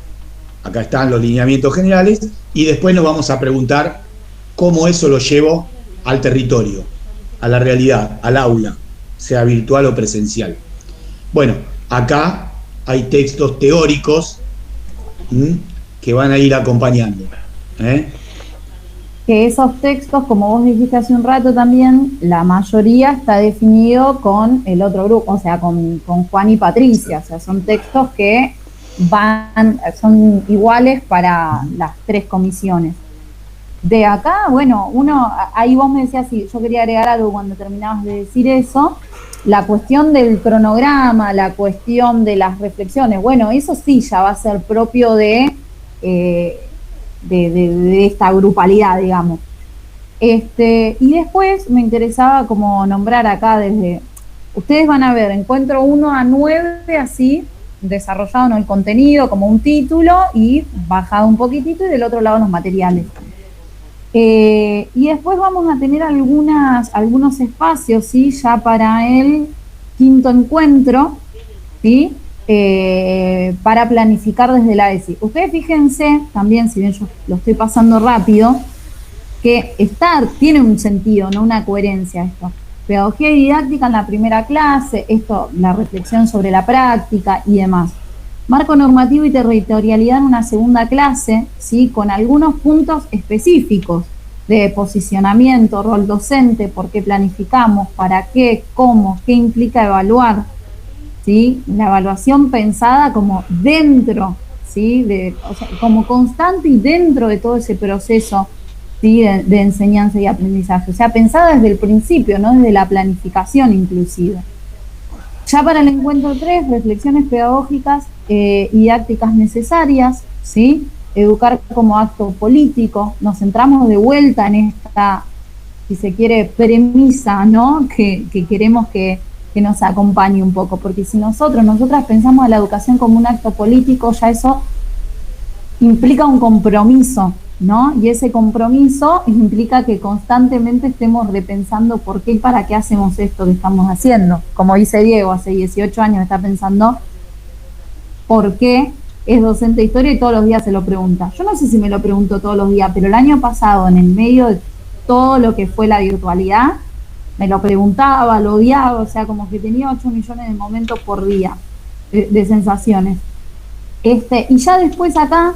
Acá están los lineamientos generales y después nos vamos a preguntar cómo eso lo llevo al territorio, a la realidad, al aula, sea virtual o presencial. Bueno, acá hay textos teóricos que van a ir acompañando. Que esos textos, como vos dijiste hace un rato también, la mayoría está definido con el otro grupo, o sea, con Juan y Patricia. O sea, son textos que son iguales para las 3 comisiones. De acá, bueno, ahí vos me decías, sí, yo quería agregar algo cuando terminabas de decir eso, la cuestión del cronograma, la cuestión de las reflexiones, bueno, eso sí ya va a ser propio de esta grupalidad, digamos. Y después me interesaba como nombrar acá desde, ustedes van a ver, encuentro 1 a 9 así, desarrollado en el contenido como un título y bajado un poquitito y del otro lado los materiales. Y después vamos a tener algunos espacios, ¿sí? Ya para el 5º encuentro, ¿sí? Para planificar desde la ESI. Ustedes fíjense, también, si bien yo lo estoy pasando rápido, que tiene un sentido, no una coherencia esto. Pedagogía y didáctica en la primera clase, la reflexión sobre la práctica y demás. Marco normativo y territorialidad en una segunda clase, ¿sí? Con algunos puntos específicos de posicionamiento, rol docente, por qué planificamos, para qué, cómo, qué implica evaluar, ¿sí? La evaluación pensada como dentro, ¿sí? O sea, como constante y dentro de todo ese proceso, ¿sí? de enseñanza y aprendizaje. O sea, pensada desde el principio, no desde la planificación inclusive. Ya para el encuentro 3, reflexiones pedagógicas y didácticas necesarias, ¿sí? Educar como acto político. Nos centramos de vuelta en esta, si se quiere, premisa, ¿no? Que queremos que nos acompañe un poco, porque si nosotras pensamos a la educación como un acto político, ya eso implica un compromiso, ¿no? Y ese compromiso implica que constantemente estemos repensando por qué y para qué hacemos esto que estamos haciendo. Como dice Diego, hace 18 años está pensando por qué es docente de historia y todos los días se lo pregunta. Yo no sé si me lo pregunto todos los días, pero el año pasado, en el medio de todo lo que fue la virtualidad, me lo preguntaba, lo odiaba, o sea, como que tenía 8 millones de momentos por día de sensaciones. Y ya después acá,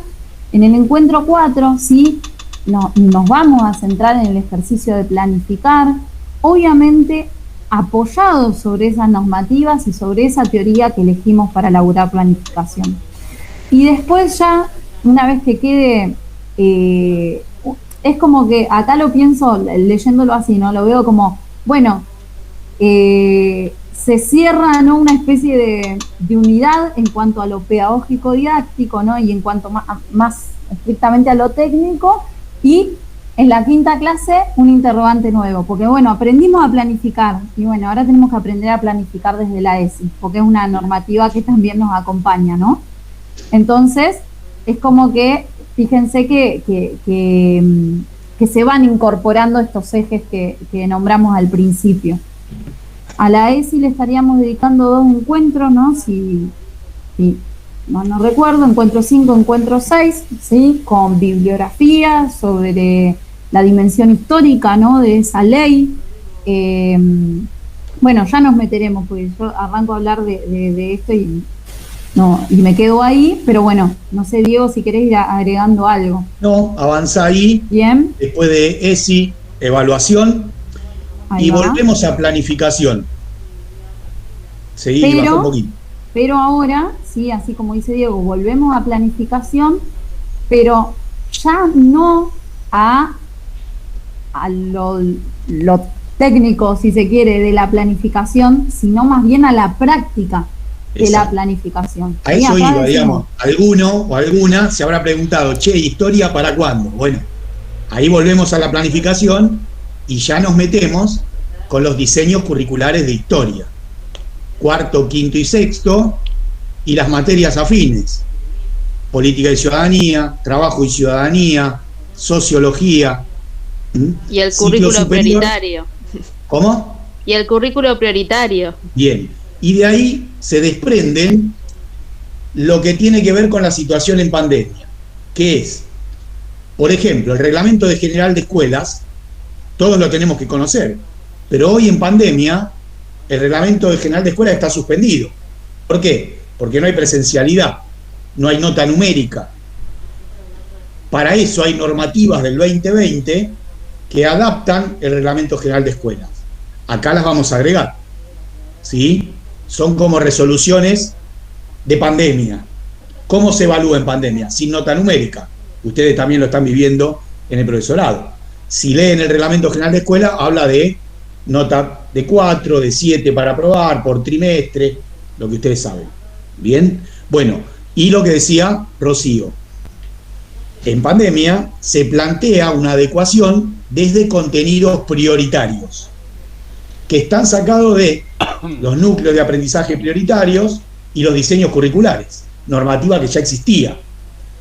en el encuentro 4, sí, nos vamos a centrar en el ejercicio de planificar, obviamente apoyados sobre esas normativas y sobre esa teoría que elegimos para elaborar planificación. Y después ya, una vez que quede, es como que acá lo pienso, leyéndolo así, ¿no? Lo veo como, bueno, se cierra, ¿no? Una especie de unidad en cuanto a lo pedagógico didáctico, ¿no? Y en cuanto más estrictamente a lo técnico, y en la 5ª clase un interrogante nuevo, porque bueno, aprendimos a planificar y bueno, ahora tenemos que aprender a planificar desde la ESI, porque es una normativa que también nos acompaña, ¿no? Entonces, es como que, fíjense que se van incorporando estos ejes que nombramos al principio. A la ESI le estaríamos dedicando 2 encuentros, ¿no? Si no recuerdo, encuentro 5, encuentro 6, ¿sí? Con bibliografía sobre la dimensión histórica, ¿no? De esa ley. Bueno, ya nos meteremos, porque yo arranco a hablar de esto y me quedo ahí, pero bueno, no sé, Diego, si querés ir agregando algo. No, avanza ahí. Bien. Después de ESI, evaluación. Ahí y va. Volvemos a planificación. Seguí, baja un poquito. Pero ahora sí, así como dice Diego, volvemos a planificación, pero ya no a lo técnico, si se quiere, de la planificación, sino más bien a la práctica de la planificación. A eso iba, digamos, alguno o alguna se habrá preguntado, che, ¿historia para cuándo? Bueno, ahí volvemos a la planificación y ya nos metemos con los diseños curriculares de historia. Cuarto, quinto y sexto, y las materias afines. Política y ciudadanía, trabajo y ciudadanía, sociología. Y el currículo prioritario. ¿Cómo? Y el currículo prioritario. Bien. Y de ahí se desprenden lo que tiene que ver con la situación en pandemia, que es, por ejemplo, el Reglamento General de Escuelas, todos lo tenemos que conocer, pero hoy en pandemia el Reglamento General de Escuelas está suspendido. ¿Por qué? Porque no hay presencialidad, no hay nota numérica. Para eso hay normativas del 2020 que adaptan el Reglamento General de Escuelas. Acá las vamos a agregar, ¿sí? Son como resoluciones de pandemia. ¿Cómo se evalúa en pandemia? Sin nota numérica. Ustedes también lo están viviendo en el profesorado. Si leen el Reglamento General de Escuela, habla de nota de 4, de 7 para aprobar, por trimestre, lo que ustedes saben. Bien, bueno, y lo que decía Rocío, en pandemia se plantea una adecuación desde contenidos prioritarios, que están sacados de los núcleos de aprendizaje prioritarios y los diseños curriculares, normativa que ya existía,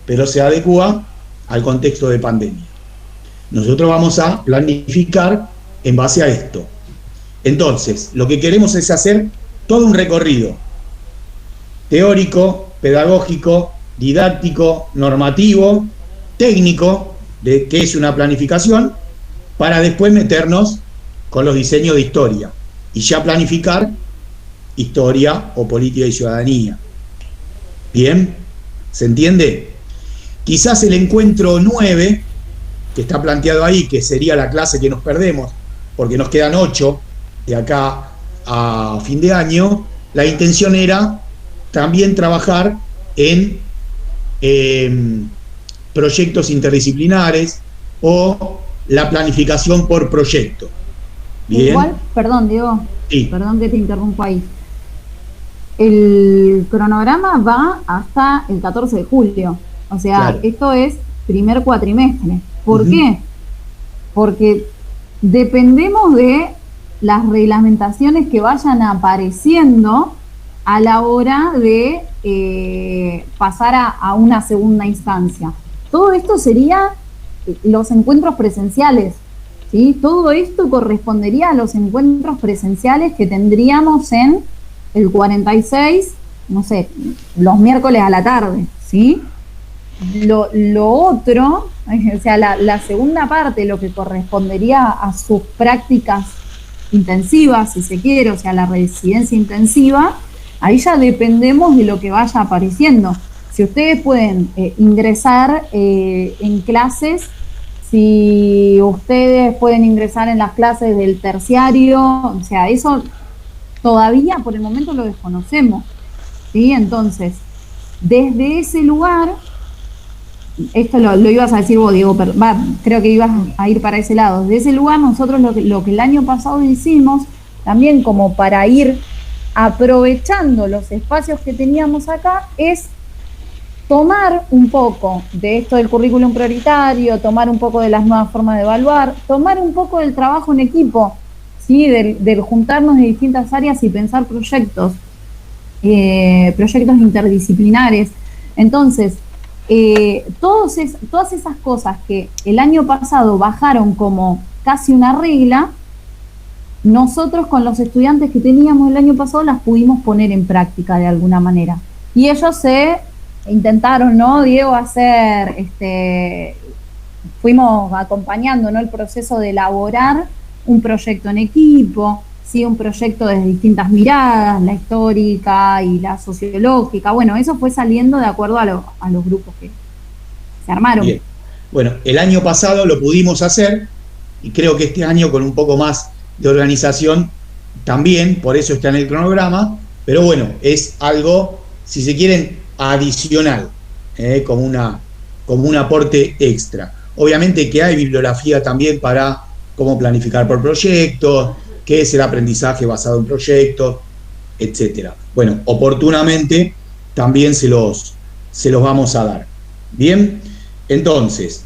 pero se adecua al contexto de pandemia. Nosotros vamos a planificar en base a esto. Entonces, lo que queremos es hacer todo un recorrido teórico, pedagógico, didáctico, normativo, técnico, de qué es una planificación, para después meternos con los diseños de historia y ya planificar historia o política y ciudadanía. ¿Bien? ¿Se entiende? Quizás el encuentro 9, que está planteado ahí, que sería la clase que nos perdemos, porque nos quedan 8 de acá a fin de año, la intención era también trabajar en proyectos interdisciplinares o la planificación por proyecto. ¿Bien? Igual, perdón, Diego, sí. Perdón que te interrumpa ahí. El cronograma va hasta el 14 de julio. O sea, claro, esto es primer cuatrimestre. ¿Por qué? Porque dependemos de las reglamentaciones que vayan apareciendo a la hora de pasar a una segunda instancia. Todo esto sería los encuentros presenciales, ¿sí? Todo esto correspondería a los encuentros presenciales que tendríamos en el 46, no sé, los miércoles a la tarde, ¿sí? Lo otro, o sea, la segunda parte, lo que correspondería a sus prácticas intensivas, si se quiere, o sea, la residencia intensiva, ahí ya dependemos de lo que vaya apareciendo. Si ustedes pueden ingresar en clases, si ustedes pueden ingresar en las clases del terciario, o sea, eso todavía por el momento lo desconocemos, ¿sí? Entonces, desde ese lugar, esto lo ibas a decir vos, Diego, pero creo que ibas a ir para ese lado. Desde ese lugar nosotros lo que el año pasado hicimos, también como para ir aprovechando los espacios que teníamos acá, es tomar un poco de esto del currículum prioritario, tomar un poco de las nuevas formas de evaluar, tomar un poco del trabajo en equipo, ¿sí? Del juntarnos de distintas áreas y pensar proyectos interdisciplinares. Entonces, todas esas cosas que el año pasado bajaron como casi una regla, nosotros con los estudiantes que teníamos el año pasado las pudimos poner en práctica de alguna manera. Y ellos se intentaron, ¿no, Diego, hacer, fuimos acompañando, ¿no?, el proceso de elaborar un proyecto en equipo, ¿sí?, un proyecto desde distintas miradas, la histórica y la sociológica. Bueno, eso fue saliendo de acuerdo a los grupos que se armaron. Bien. Bueno, el año pasado lo pudimos hacer y creo que este año con un poco más de organización también, por eso está en el cronograma, pero bueno, es algo si se quieren, adicional, como un aporte extra. Obviamente que hay bibliografía también para cómo planificar por proyectos, qué es el aprendizaje basado en proyectos, etcétera. Bueno, oportunamente también se los vamos a dar. Bien, entonces,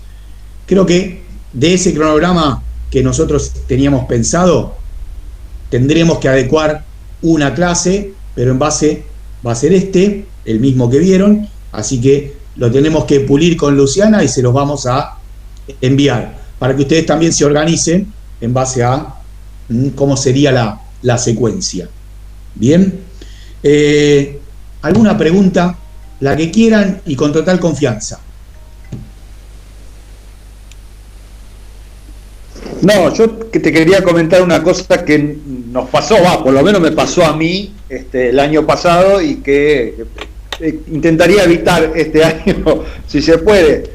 creo que de ese cronograma que nosotros teníamos pensado, tendremos que adecuar una clase, pero en base va a ser el mismo que vieron, así que lo tenemos que pulir con Luciana y se los vamos a enviar, para que ustedes también se organicen en base a cómo sería la secuencia. Bien, ¿alguna pregunta? La que quieran y con total confianza. No, yo te quería comentar una cosa que nos pasó, por lo menos me pasó a mí el año pasado y que intentaría evitar este año, si se puede,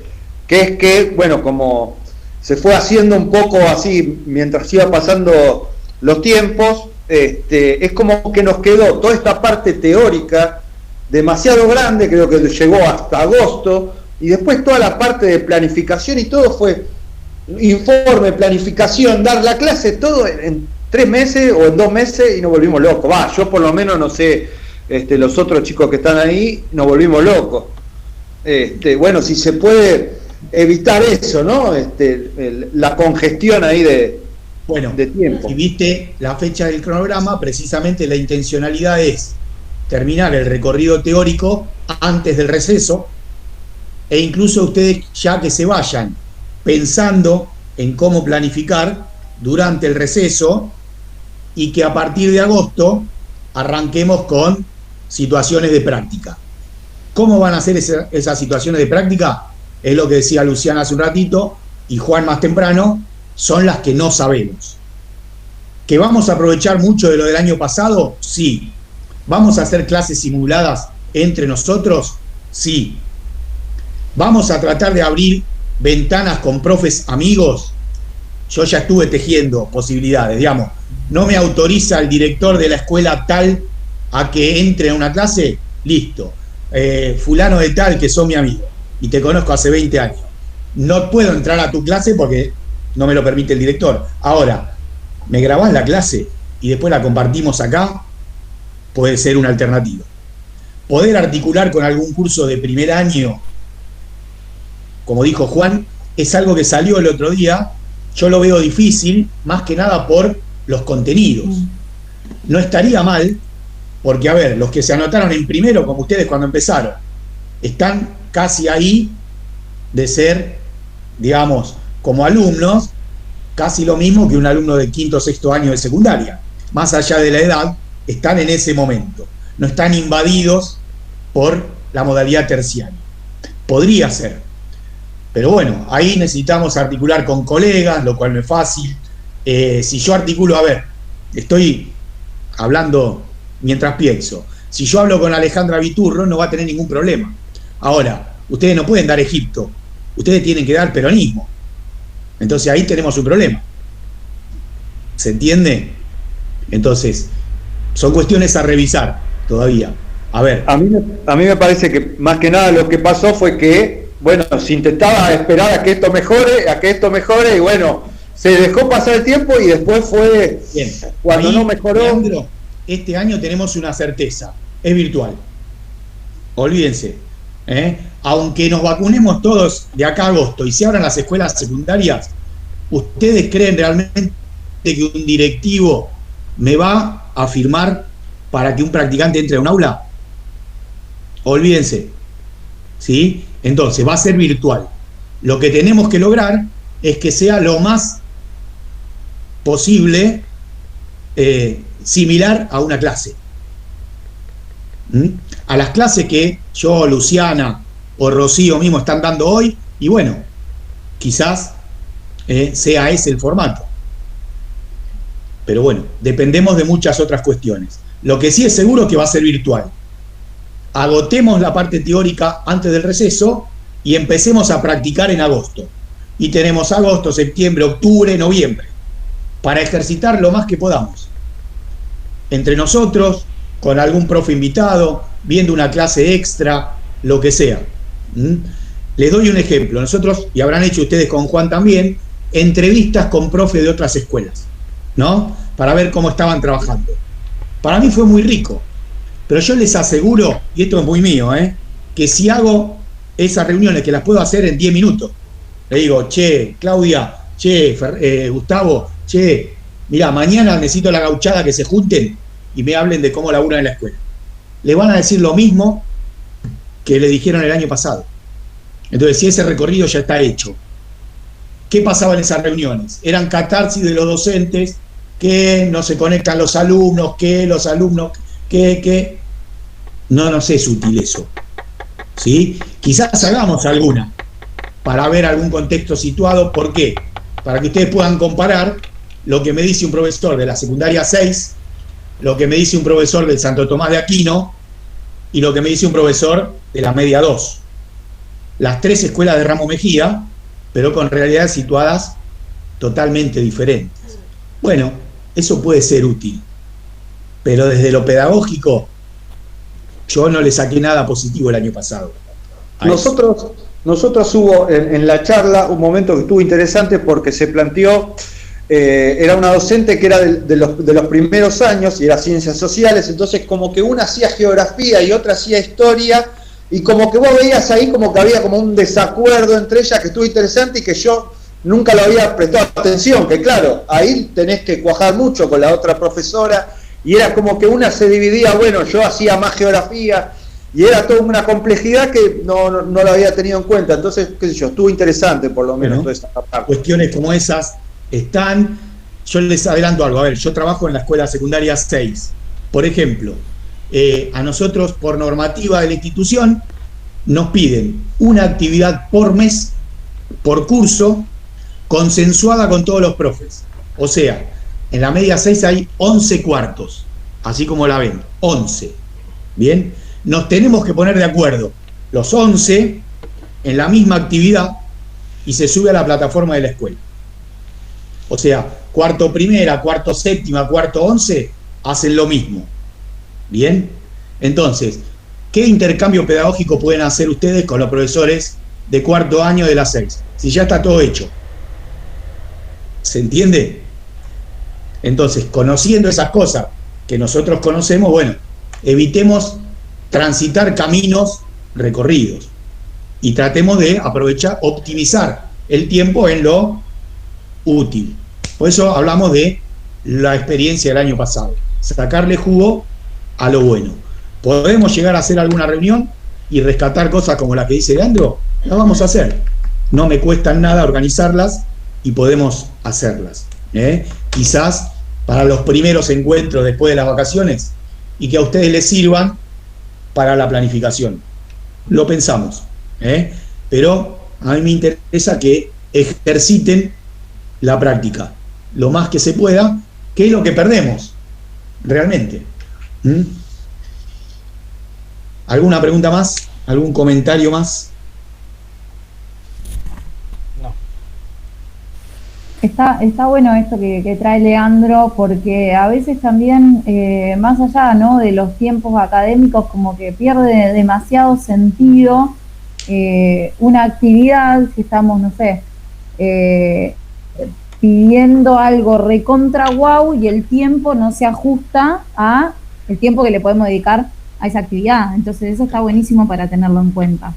que es que, bueno, como se fue haciendo un poco así mientras iba pasando los tiempos, es como que nos quedó toda esta parte teórica demasiado grande, creo que llegó hasta agosto, y después toda la parte de planificación y todo fue informe, planificación, dar la clase, todo en 3 meses o en 2 meses y nos volvimos locos. Yo por lo menos no sé, los otros chicos que están ahí nos volvimos locos. Bueno, si se puede evitar eso, ¿no? La congestión ahí de tiempo. Si viste la fecha del cronograma, precisamente la intencionalidad es terminar el recorrido teórico antes del receso, e incluso ustedes ya que se vayan pensando en cómo planificar durante el receso, y que a partir de agosto arranquemos con situaciones de práctica. ¿Cómo van a ser esas situaciones de práctica? Es lo que decía Luciana hace un ratito y Juan más temprano, son las que no sabemos. ¿Que vamos a aprovechar mucho de lo del año pasado? Sí. ¿Vamos a hacer clases simuladas entre nosotros? Sí. ¿Vamos a tratar de abrir ventanas con profes amigos? Yo ya estuve tejiendo posibilidades, digamos. ¿No me autoriza el director de la escuela tal a que entre a una clase? Listo. Fulano de tal, que son mi amigo y te conozco hace 20 años. No puedo entrar a tu clase porque no me lo permite el director. Ahora, ¿me grabás la clase y después la compartimos acá? Puede ser una alternativa. Poder articular con algún curso de primer año, como dijo Juan, es algo que salió el otro día. Yo lo veo difícil, más que nada por los contenidos. No estaría mal, porque a ver, los que se anotaron en primero, como ustedes cuando empezaron, están casi ahí de ser, digamos, como alumnos, casi lo mismo que un alumno de quinto o sexto año de secundaria. Más allá de la edad, están en ese momento. No están invadidos por la modalidad terciaria. Podría ser. Pero bueno, ahí necesitamos articular con colegas, lo cual no es fácil. Si yo articulo, a ver, estoy hablando mientras pienso. Si yo hablo con Alejandra Viturro, no va a tener ningún problema. Ahora, ustedes no pueden dar Egipto, ustedes tienen que dar peronismo. Entonces ahí tenemos un problema. ¿Se entiende? Entonces, son cuestiones a revisar todavía. A ver. A mí me parece que más que nada lo que pasó fue que, bueno, se intentaba esperar a que esto mejore, y bueno, se dejó pasar el tiempo y después fue bien. Cuando ahí, no mejoró. Leandro, este año tenemos una certeza, es virtual. Olvídense. Aunque nos vacunemos todos de acá a agosto y se abran las escuelas secundarias, ¿ustedes creen realmente que un directivo me va a firmar para que un practicante entre a un aula? Olvídense. ¿Sí? Entonces va a ser virtual. Lo que tenemos que lograr es que sea lo más posible similar a una clase. A las clases que yo, Luciana o Rocío mismo están dando hoy, y bueno, quizás sea ese el formato. Pero bueno, dependemos de muchas otras cuestiones. Lo que sí es seguro es que va a ser virtual. Agotemos la parte teórica antes del receso y empecemos a practicar en agosto. Y tenemos agosto, septiembre, octubre, noviembre, para ejercitar lo más que podamos. Entre nosotros, con algún profe invitado, viendo una clase extra, lo que sea. Les doy un ejemplo. Nosotros, y habrán hecho ustedes con Juan también, entrevistas con profes de otras escuelas, ¿no? Para ver cómo estaban trabajando. Para mí fue muy rico, pero yo les aseguro, y esto es muy mío, que si hago esas reuniones, que las puedo hacer en 10 minutos, le digo, che, Claudia, che, Gustavo, che, mirá, mañana necesito la gauchada que se junten y me hablen de cómo laburan en la escuela. Le van a decir lo mismo que le dijeron el año pasado. Entonces, si ese recorrido ya está hecho, ¿qué pasaba en esas reuniones? Eran catarsis de los docentes, que no se conectan los alumnos, que no nos es útil eso, ¿sí? Quizás hagamos alguna para ver algún contexto situado. ¿Por qué? Para que ustedes puedan comparar lo que me dice un profesor de la secundaria 6, lo que me dice un profesor del Santo Tomás de Aquino y lo que me dice un profesor de la media 2. Las 3 escuelas de Ramos Mejía, pero con realidades situadas totalmente diferentes. Bueno, eso puede ser útil, pero desde lo pedagógico yo no le saqué nada positivo el año pasado. Nosotros hubo en la charla un momento que estuvo interesante porque se planteó, era una docente que era de los primeros años y era ciencias sociales, entonces como que una hacía geografía y otra hacía historia, y como que vos veías ahí como que había como un desacuerdo entre ellas que estuvo interesante y que yo nunca lo había prestado atención, que claro, ahí tenés que cuajar mucho con la otra profesora, y era como que una se dividía, bueno, yo hacía más geografía, y era toda una complejidad que no la había tenido en cuenta. Entonces, qué sé yo, estuvo interesante por lo menos toda esta parte. Cuestiones como esas están. Yo les adelanto algo. A ver, yo trabajo en la escuela secundaria 6. Por ejemplo, a nosotros, por normativa de la institución, nos piden una actividad por mes, por curso, consensuada con todos los profes. O sea, en la media 6 hay 11 cuartos, así como la ven, 11. ¿Bien? Nos tenemos que poner de acuerdo, los 11, en la misma actividad, y se sube a la plataforma de la escuela. O sea, cuarto primera, cuarto séptima, cuarto 11, hacen lo mismo. ¿Bien? Entonces, ¿qué intercambio pedagógico pueden hacer ustedes con los profesores de cuarto año de la 6? Si ya está todo hecho. ¿Se entiende? Entonces, conociendo esas cosas que nosotros conocemos, bueno, evitemos transitar caminos recorridos y tratemos de aprovechar, optimizar el tiempo en lo útil. Por eso hablamos de la experiencia del año pasado, sacarle jugo a lo bueno. ¿Podemos llegar a hacer alguna reunión y rescatar cosas como la que dice Leandro? Las vamos a hacer. No me cuestan nada organizarlas y podemos hacerlas. Quizás para los primeros encuentros después de las vacaciones y que a ustedes les sirvan para la planificación. Lo pensamos, pero a mí me interesa que ejerciten la práctica lo más que se pueda, que es lo que perdemos realmente. ¿Alguna pregunta más? ¿Algún comentario más? No. Está bueno esto que trae Leandro, porque a veces también, más allá, ¿no?, de los tiempos académicos, como que pierde demasiado sentido una actividad si estamos, no sé, pidiendo algo recontra guau y el tiempo no se ajusta a el tiempo que le podemos dedicar a esa actividad. Entonces eso está buenísimo para tenerlo en cuenta.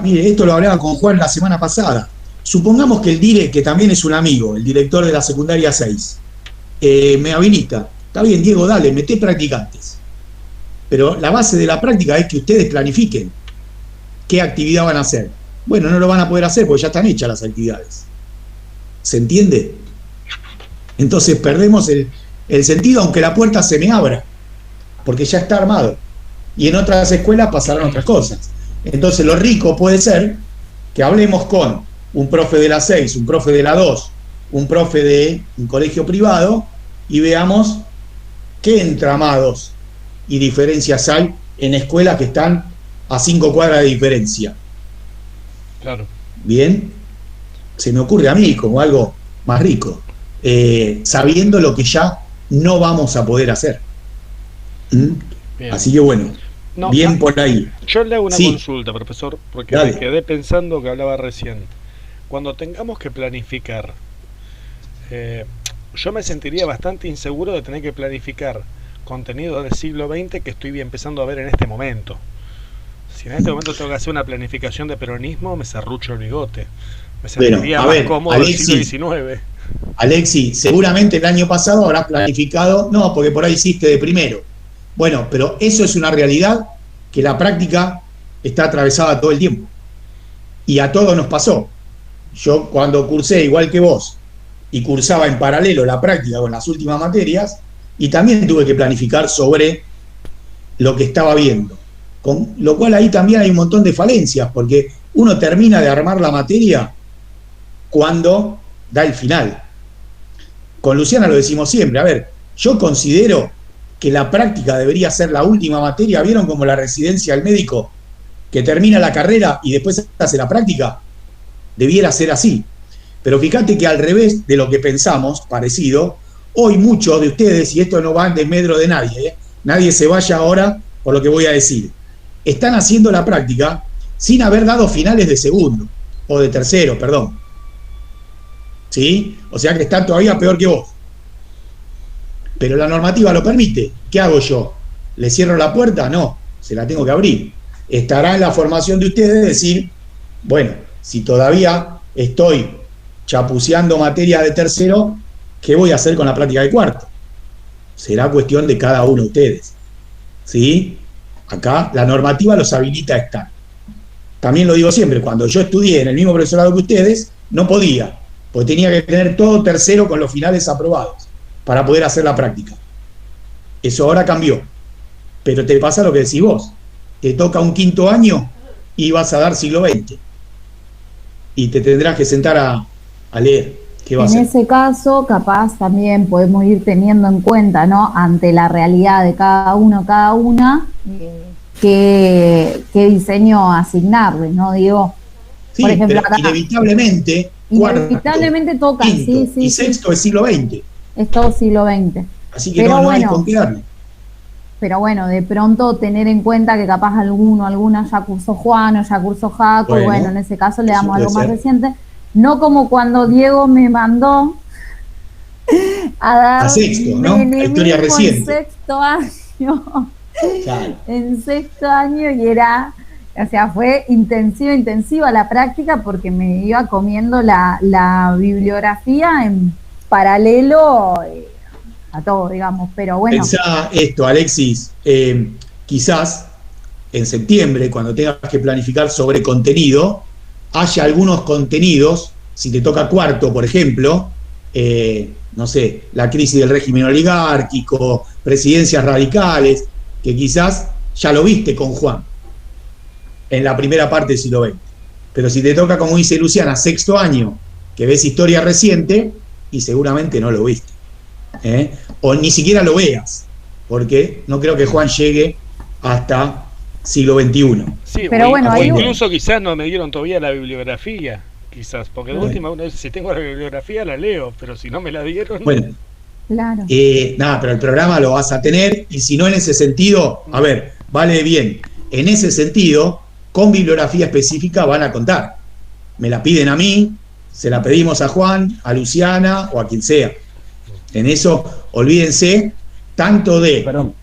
Mire, esto lo hablaba con Juan la semana pasada. Supongamos que el dire, que también es un amigo, el director de la secundaria 6, me habilita. Está bien, Diego, dale, meté practicantes. Pero la base de la práctica es que ustedes planifiquen qué actividad van a hacer. Bueno, no lo van a poder hacer porque ya están hechas las actividades. ¿Se entiende? Entonces perdemos el sentido, aunque la puerta se me abra, porque ya está armado. Y en otras escuelas pasarán otras cosas. Entonces lo rico puede ser que hablemos con un profe de la 6, un profe de la 2, un profe de un colegio privado y veamos qué entramados y diferencias hay en escuelas que están a 5 cuadras de diferencia. Claro. Bien, se me ocurre a mí como algo más rico, sabiendo lo que ya no vamos a poder hacer. Bien. Así que bueno, No, bien por ahí. Yo le hago una Sí. consulta, profesor, porque Dale. me quedé pensando que hablaba recién. Cuando tengamos que planificar, yo me sentiría bastante inseguro de tener que planificar contenido del siglo XX que estoy empezando a ver en este momento. Si en este momento tengo que hacer una planificación de peronismo, me serrucho el bigote. Me sentiría a más ver, cómodo Alexis, el siglo XIX. Alexi, seguramente el año pasado habrás planificado, no, porque por ahí hiciste de primero. Bueno, pero eso es una realidad que la práctica está atravesada todo el tiempo. Y a todos nos pasó. Yo cuando cursé, igual que vos, y cursaba en paralelo la práctica con las últimas materias, y también tuve que planificar sobre lo que estaba viendo. Con lo cual ahí también hay un montón de falencias, porque uno termina de armar la materia cuando da el final. Con Luciana lo decimos siempre, a ver, yo considero que la práctica debería ser la última materia. ¿Vieron como la residencia del médico que termina la carrera y después hace la práctica? Debiera ser así. Pero fíjate que al revés de lo que pensamos, parecido, hoy muchos de ustedes, y esto no va en desmedro de nadie, nadie se vaya ahora por lo que voy a decir, están haciendo la práctica sin haber dado finales de segundo, o de tercero, perdón. ¿Sí? O sea que están todavía peor que vos. Pero la normativa lo permite. ¿Qué hago yo? ¿Le cierro la puerta? No, se la tengo que abrir. Estará en la formación de ustedes decir, bueno, si todavía estoy chapuceando materia de tercero, ¿qué voy a hacer con la práctica de cuarto? Será cuestión de cada uno de ustedes. ¿Sí? Acá la normativa los habilita a estar. También lo digo siempre, cuando yo estudié en el mismo profesorado que ustedes, no podía, porque tenía que tener todo tercero con los finales aprobados para poder hacer la práctica. Eso ahora cambió. Pero te pasa lo que decís vos. Te toca un quinto año y vas a dar siglo XX. Y te tendrás que sentar a leer. ¿Qué va a En hacer? ese caso, capaz también podemos ir teniendo en cuenta, ¿no? Ante la realidad de cada uno, cada una, qué diseño asignarle, ¿no? Digo, Sí, por ejemplo, pero acá, inevitablemente, inevitablemente toca, quinto sí, y sí, sexto es siglo XX. es todo siglo XX. Así que Pero no hay bueno, con qué darle. Pero bueno, de pronto tener en cuenta que capaz alguna ya cursó Juan o ya cursó Jaco, y bueno, en ese caso le eso damos puede algo más ser. reciente. No como cuando Diego me mandó a dar A sexto, ¿no? La historia menemismo reciente. en sexto año. Claro. En sexto año, y era, o sea, fue intensiva la práctica porque me iba comiendo la bibliografía en paralelo a todo, digamos, pero bueno. Pensá esto, Alexis, quizás en septiembre, cuando tengas que planificar sobre contenido, haya algunos contenidos, si te toca cuarto, por ejemplo, no sé, la crisis del régimen oligárquico, presidencias radicales, que quizás ya lo viste con Juan en la primera parte del siglo XX. Pero si te toca, como dice Luciana, sexto año, que ves historia reciente, y seguramente no lo viste. O ni siquiera lo veas, porque no creo que Juan llegue hasta siglo XXI. Sí, Pero bueno, o ahí- incluso quizás no me dieron todavía la bibliografía, quizás, porque de Bueno. última, si tengo la bibliografía la leo, pero si no me la dieron... Bueno, Claro. nada, pero el programa lo vas a tener, y si no en ese sentido, a ver, vale bien, en ese sentido, con bibliografía específica van a contar. Me la piden a mí, se la pedimos a Juan, a Luciana o a quien sea. En eso, olvídense tanto de, Perdón.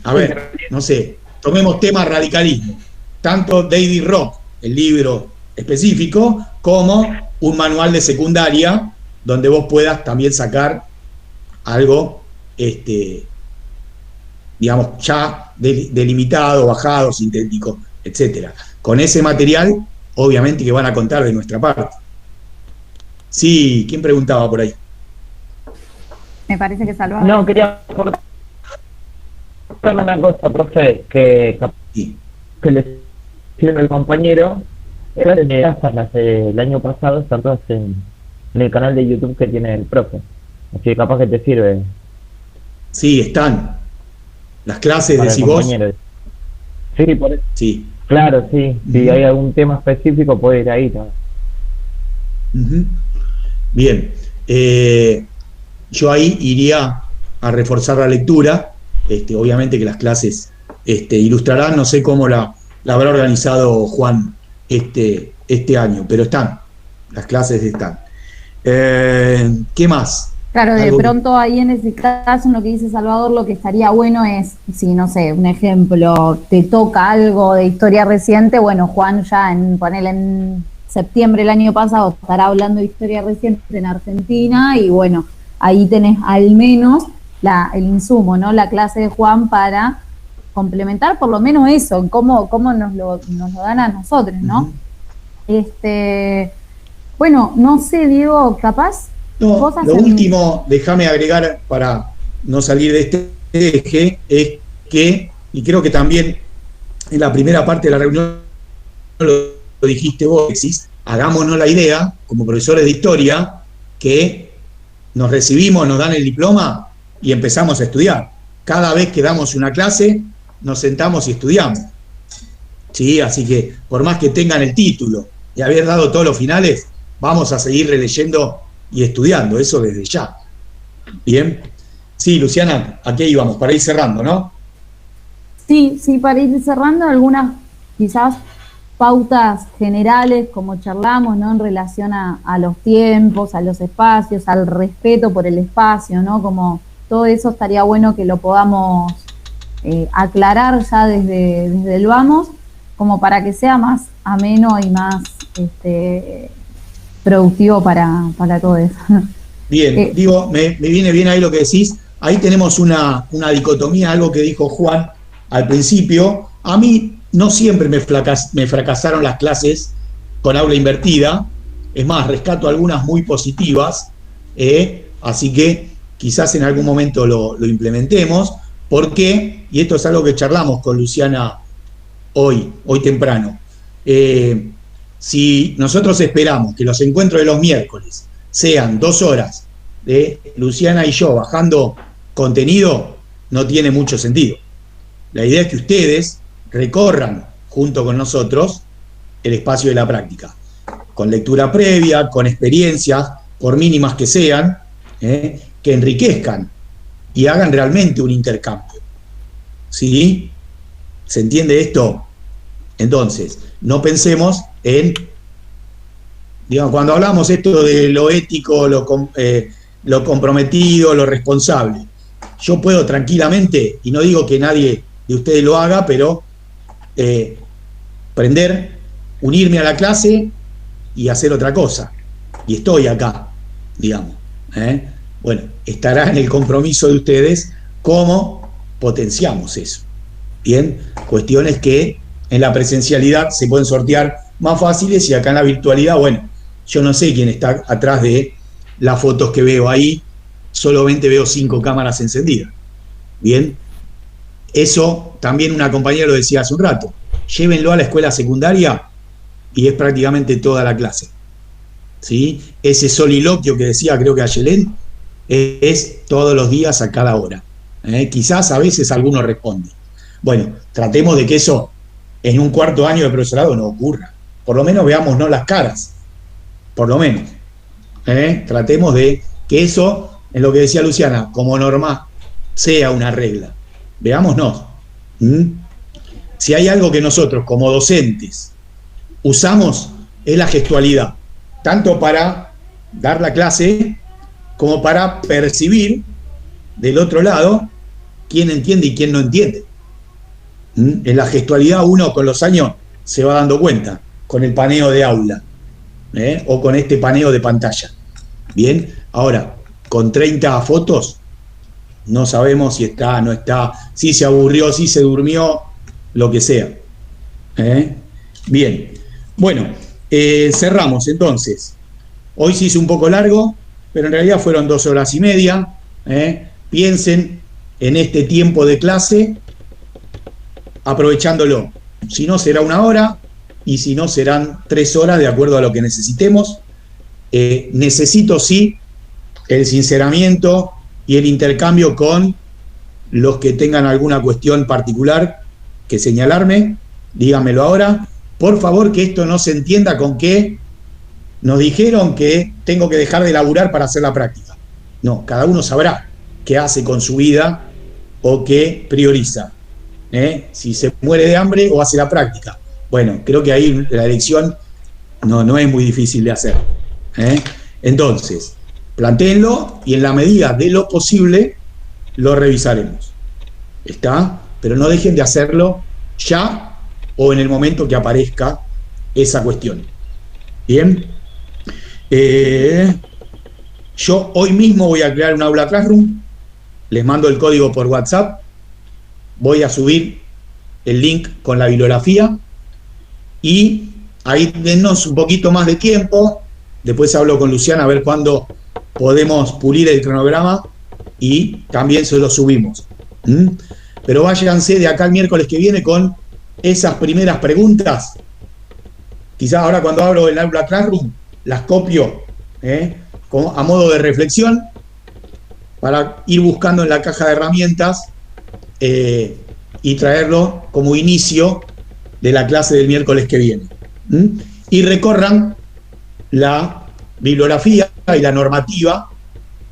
a ver, no sé, tomemos tema radicalismo, tanto David Rock, el libro específico, como un manual de secundaria, donde vos puedas también sacar algo, digamos, ya delimitado, bajado, sintético, etcétera. Con ese material, obviamente que van a contar de nuestra parte. Sí, ¿quién preguntaba por ahí? Me parece que Salvador. No, quería aportar una cosa, profe, que Sí. que le hicieron el compañero. Las del año pasado están todas en el canal de YouTube que tiene el profe. Así que capaz que te sirve Sí, están. Las clases, para el decís vos. compañero. Sí, por eso. Sí. Claro, sí. Si hay algún tema específico, puede ir ahí también. Ujú. Bien. Yo ahí iría a reforzar la lectura, obviamente que las clases ilustrarán, no sé cómo la habrá organizado Juan este año, pero están, las clases están. ¿Qué más? Claro, de pronto ahí en ese caso, en lo que dice Salvador, lo que estaría bueno es, si no sé, un ejemplo, te toca algo de historia reciente, bueno, Juan ya ponele en septiembre del año pasado estará hablando de historia reciente en Argentina y bueno, ahí tenés al menos el insumo, ¿no? La clase de Juan para complementar por lo menos eso, cómo nos lo dan a nosotros, ¿no? Bueno, no sé, Diego, capaz. No, lo último, déjame agregar para no salir de este eje, es que, y creo que también en la primera parte de la reunión lo dijiste vos, Alexis, hagámonos la idea, como profesores de historia, que nos recibimos, nos dan el diploma y empezamos a estudiar. Cada vez que damos una clase, nos sentamos y estudiamos. ¿Sí? Así que, por más que tengan el título y haber dado todos los finales, vamos a seguir releyendo y estudiando, eso desde ya. Bien. Sí, Luciana, ¿a qué íbamos? Para ir cerrando, ¿no? Sí, para ir cerrando, algunas quizás pautas generales, como charlamos, ¿no? En relación a los tiempos, a los espacios, al respeto por el espacio, ¿no? Como todo eso estaría bueno que lo podamos aclarar ya desde el vamos, como para que sea más ameno y más productivo para todo eso. Bien, digo, me viene bien ahí lo que decís. Ahí tenemos una dicotomía, algo que dijo Juan al principio. A mí no siempre me fracasaron las clases con aula invertida. Es más, rescato algunas muy positivas. Así que quizás en algún momento lo implementemos. Porque, y esto es algo que charlamos con Luciana hoy temprano, si nosotros esperamos que los encuentros de los miércoles sean 2 horas de Luciana y yo bajando contenido, no tiene mucho sentido. La idea es que ustedes recorran junto con nosotros el espacio de la práctica, con lectura previa, con experiencias, por mínimas que sean, que enriquezcan y hagan realmente un intercambio. ¿Sí? ¿Se entiende esto? Entonces, no pensemos en, digamos, cuando hablamos esto de lo ético, lo comprometido, lo responsable, yo puedo tranquilamente, y no digo que nadie de ustedes lo haga, pero prender, unirme a la clase y hacer otra cosa. Y estoy acá, digamos. Bueno, estará en el compromiso de ustedes cómo potenciamos eso. Bien, cuestiones que en la presencialidad se pueden sortear más fáciles y acá en la virtualidad, bueno, yo no sé quién está atrás de las fotos que veo ahí, solamente veo 5 cámaras encendidas. Bien, eso también una compañera lo decía hace un rato, llévenlo a la escuela secundaria y es prácticamente toda la clase. ¿Sí? Ese soliloquio que decía, creo que Ayelén, es todos los días a cada hora. Quizás a veces alguno responde. Bueno, tratemos de que eso en un cuarto año de profesorado no ocurra. Por lo menos veámonos las caras. Por lo menos. Tratemos de que eso, en lo que decía Luciana, como norma, sea una regla. Veámonos. Si hay algo que nosotros como docentes usamos, es la gestualidad. Tanto para dar la clase como para percibir del otro lado quién entiende y quién no entiende. En la gestualidad uno con los años se va dando cuenta, con el paneo de aula, o con este paneo de pantalla. Bien, ahora, con 30 fotos, no sabemos si está, no está, si se aburrió, si se durmió, lo que sea. Bien, bueno, cerramos entonces. Hoy se hizo un poco largo, pero en realidad fueron 2 horas y media. Piensen en este tiempo de clase, aprovechándolo. Si no, será 1 hora, y si no, serán 3 horas, de acuerdo a lo que necesitemos. Necesito, sí, el sinceramiento y el intercambio con los que tengan alguna cuestión particular que señalarme. Díganmelo ahora. Por favor, que esto no se entienda con que nos dijeron que tengo que dejar de laburar para hacer la práctica. No, cada uno sabrá qué hace con su vida o que prioriza. Si se muere de hambre o hace la práctica. Bueno, creo que ahí la elección no es muy difícil de hacer. Entonces, plantéenlo y en la medida de lo posible lo revisaremos. ¿Está? Pero no dejen de hacerlo ya o en el momento que aparezca esa cuestión. Bien. Yo hoy mismo voy a crear un aula Classroom, les mando el código por WhatsApp, voy a subir el link con la bibliografía y ahí denos un poquito más de tiempo, después hablo con Luciana a ver cuándo podemos pulir el cronograma y también se lo subimos. Pero váyanse de acá el miércoles que viene con esas primeras preguntas. Quizás ahora cuando abro el aula Classroom las copio a modo de reflexión para ir buscando en la caja de herramientas y traerlo como inicio de la clase del miércoles que viene. Y recorran la bibliografía y la normativa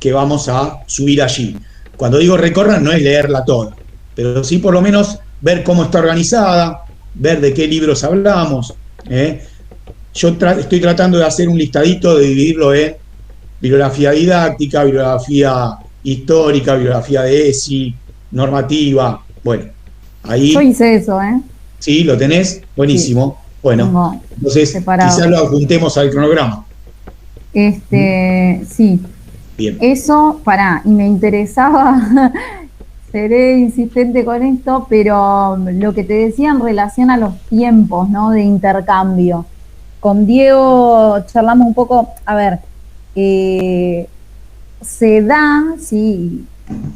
que vamos a subir allí. Cuando digo recorran no es leerla toda, pero sí por lo menos ver cómo está organizada, ver de qué libros hablamos. Yo estoy tratando de hacer un listadito, de dividirlo en bibliografía didáctica, bibliografía histórica, bibliografía de ESI, normativa. Bueno, ahí... Yo hice eso, Sí, ¿lo tenés? Buenísimo. Sí. Bueno, entonces separado. Quizás lo adjuntemos al cronograma. Sí. Bien. Eso, y me interesaba, seré insistente con esto, pero lo que te decía en relación a los tiempos, ¿no? De intercambio. Con Diego charlamos un poco, a ver, se da, sí,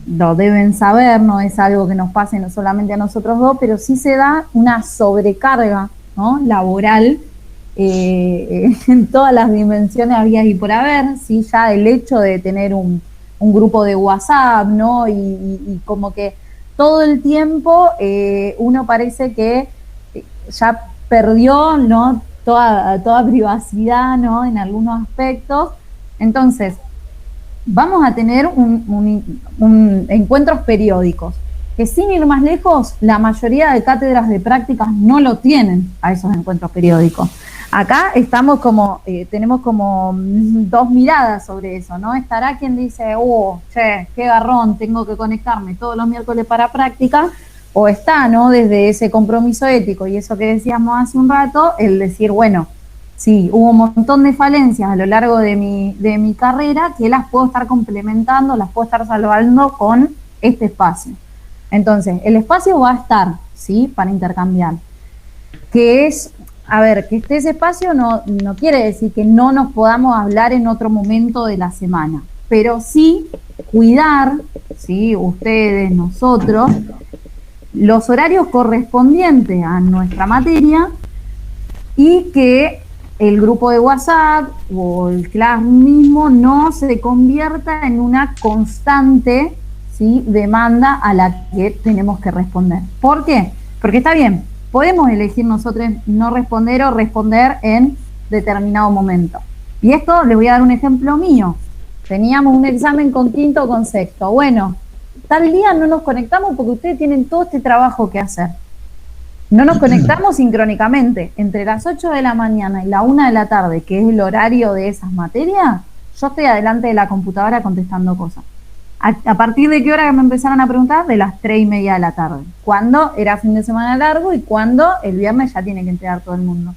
lo deben saber, no es algo que nos pase no solamente a nosotros dos, pero sí se da una sobrecarga, ¿no? Laboral en todas las dimensiones habidas y por haber, sí, ya el hecho de tener un grupo de WhatsApp, ¿no? Y como que todo el tiempo uno parece que ya perdió, ¿no? Toda privacidad, ¿no? En algunos aspectos. Entonces, vamos a tener encuentros periódicos, que sin ir más lejos, la mayoría de cátedras de prácticas no lo tienen a esos encuentros periódicos. Acá estamos tenemos como dos miradas sobre eso, ¿no? Estará quien dice, che, qué garrón, tengo que conectarme todos los miércoles para práctica, o está, ¿no? Desde ese compromiso ético y eso que decíamos hace un rato, el decir, bueno, sí, hubo un montón de falencias a lo largo de mi carrera que las puedo estar complementando, las puedo estar salvando con este espacio. Entonces, el espacio va a estar, ¿sí? Para intercambiar. Que esté ese espacio no quiere decir que no nos podamos hablar en otro momento de la semana, pero sí cuidar, ¿sí? Ustedes, nosotros, los horarios correspondientes a nuestra materia y que el grupo de WhatsApp o el Classroom mismo no se convierta en una constante, ¿sí? Demanda a la que tenemos que responder. ¿Por qué? Porque está bien, podemos elegir nosotros no responder o responder en determinado momento. Y esto les voy a dar un ejemplo mío. Teníamos un examen con quinto o con sexto. Bueno, tal día no nos conectamos porque ustedes tienen todo este trabajo que hacer. No nos conectamos sincrónicamente. Entre las 8 de la mañana y la 1 de la tarde, que es el horario de esas materias, yo estoy adelante de la computadora contestando cosas. ¿A partir de qué hora me empezaron a preguntar? De las 3:30 de la tarde. Cuando era fin de semana largo y cuando el viernes ya tiene que entregar todo el mundo.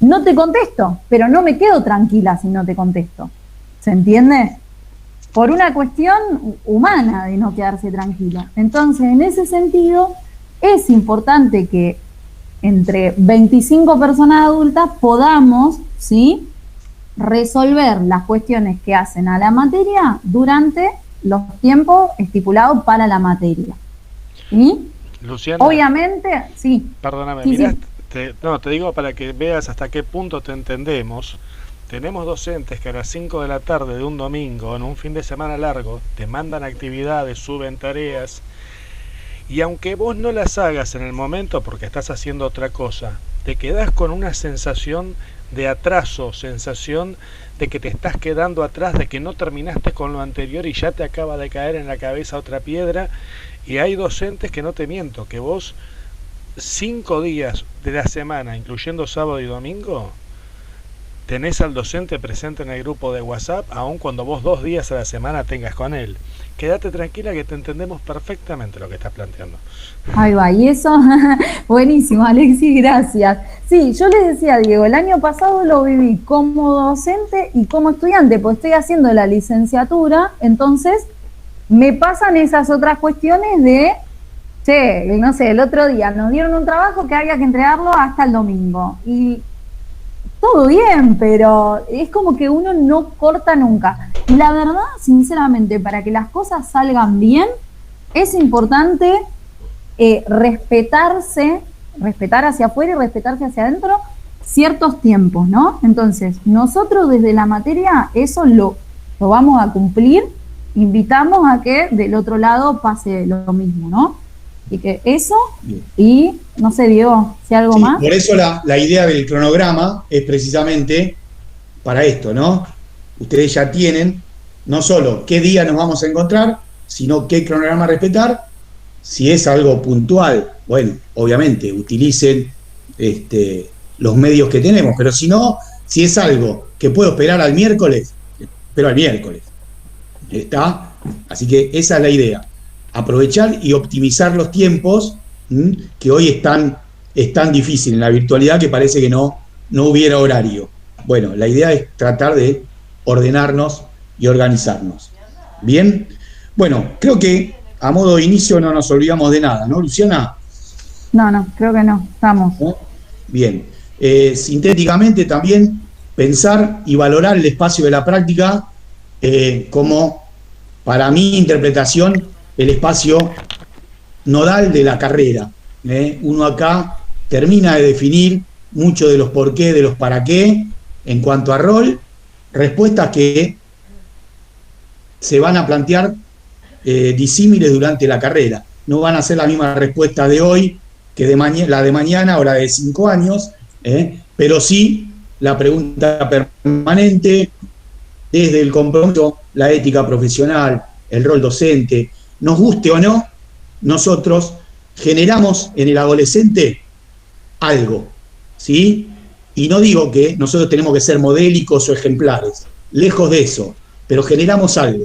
No te contesto, pero no me quedo tranquila si no te contesto. ¿Se entiende? Por una cuestión humana de no quedarse tranquila. Entonces, en ese sentido, es importante que entre 25 personas adultas podamos, ¿sí?, resolver las cuestiones que hacen a la materia durante los tiempos estipulados para la materia. ¿Sí? Luciana, obviamente, sí. Perdóname, Sí, mirá, sí. te digo para que veas hasta qué punto te entendemos. Tenemos docentes que a las 5 de la tarde de un domingo, en un fin de semana largo, te mandan actividades, suben tareas, y aunque vos no las hagas en el momento porque estás haciendo otra cosa, te quedás con una sensación de atraso, sensación de que te estás quedando atrás, de que no terminaste con lo anterior y ya te acaba de caer en la cabeza otra piedra, Y hay docentes que no te miento, que vos 5 días de la semana, incluyendo sábado y domingo, tenés al docente presente en el grupo de WhatsApp, aun cuando vos 2 días a la semana tengas con él. Quédate tranquila que te entendemos perfectamente lo que estás planteando. Ahí va, y eso, buenísimo, Alexis, gracias. Sí, yo les decía, Diego, el año pasado lo viví como docente y como estudiante, pues estoy haciendo la licenciatura, entonces me pasan esas otras cuestiones de, che, no sé, el otro día nos dieron un trabajo que había que entregarlo hasta el domingo, y todo bien, pero es como que uno no corta nunca. Y la verdad, sinceramente, para que las cosas salgan bien, es importante respetar hacia afuera y respetarse hacia adentro ciertos tiempos, ¿no? Entonces, nosotros desde la materia eso lo vamos a cumplir, invitamos a que del otro lado pase lo mismo, ¿no? Y que eso, y no sé, Diego, si algo más. Por eso la idea del cronograma es precisamente para esto, ¿no? Ustedes ya tienen no solo qué día nos vamos a encontrar, sino qué cronograma respetar. Si es algo puntual, bueno, obviamente utilicen los medios que tenemos, pero si no, si es algo que puedo esperar al miércoles, espero al miércoles. ¿Está? Así que esa es la idea. Aprovechar y optimizar los tiempos, que hoy es tan difícil en la virtualidad que parece que no hubiera horario. Bueno, la idea es tratar de ordenarnos y organizarnos. Bien, bueno, creo que a modo de inicio no nos olvidamos de nada, ¿no, Luciana? No, creo que no, estamos. ¿No? Bien, sintéticamente también pensar y valorar el espacio de la práctica como, para mi interpretación, el espacio nodal de la carrera. Uno acá termina de definir mucho de los por qué, de los para qué, en cuanto a rol, respuestas que se van a plantear disímiles durante la carrera. No van a ser la misma respuesta de hoy que la de mañana o la de 5 años, pero sí la pregunta permanente desde el compromiso, la ética profesional, el rol docente. Nos guste o no, nosotros generamos en el adolescente algo, ¿sí? Y no digo que nosotros tenemos que ser modélicos o ejemplares, lejos de eso, pero generamos algo.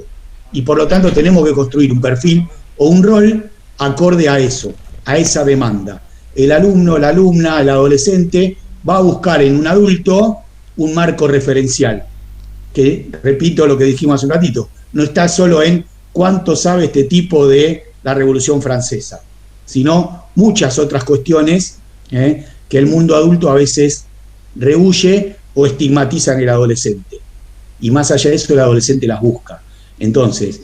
Y por lo tanto tenemos que construir un perfil o un rol acorde a eso, a esa demanda. El alumno, la alumna, el adolescente va a buscar en un adulto un marco referencial, que, repito lo que dijimos hace un ratito, no está solo en cuánto sabe este tipo de la Revolución Francesa, sino muchas otras cuestiones que el mundo adulto a veces rehúye o estigmatiza en el adolescente. Y más allá de eso, el adolescente las busca. Entonces,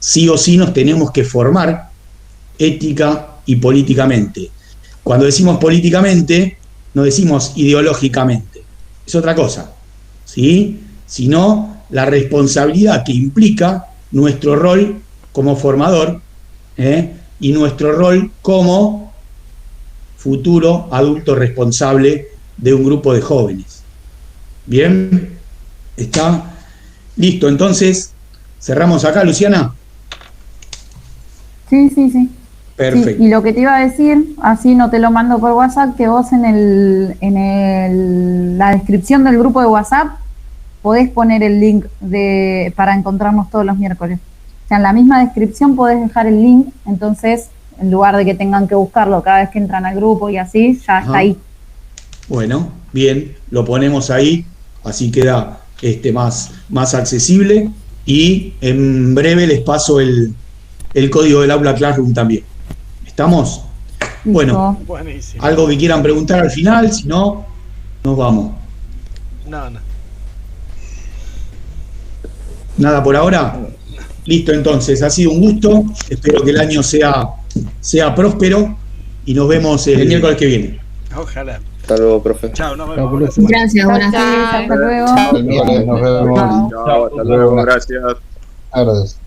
sí o sí nos tenemos que formar ética y políticamente. Cuando decimos políticamente, no decimos ideológicamente. Es otra cosa, ¿sí? Sino la responsabilidad que implica nuestro rol como formador y nuestro rol como futuro adulto responsable de un grupo de jóvenes. Bien, está listo. Entonces, cerramos acá, Luciana. Sí. Perfecto. Sí, y lo que te iba a decir, así no te lo mando por WhatsApp, que vos en la descripción del grupo de WhatsApp podés poner el link para encontrarnos todos los miércoles. O sea, en la misma descripción podés dejar el link, entonces, en lugar de que tengan que buscarlo cada vez que entran al grupo y así, ya está ahí. Bueno, bien, lo ponemos ahí, así queda más accesible, y en breve les paso el código del aula Classroom también. ¿Estamos? Bueno, buenísimo. ¿Algo que quieran preguntar al final? Si no, nos vamos. No. ¿Nada por ahora? Listo, entonces, ha sido un gusto. Espero que el año sea próspero y nos vemos el miércoles que viene. Ojalá. Hasta luego, profe. Chao, nos vemos. Gracias, buenas tardes. Hasta luego. Chao, hasta luego. Gracias. Gracias.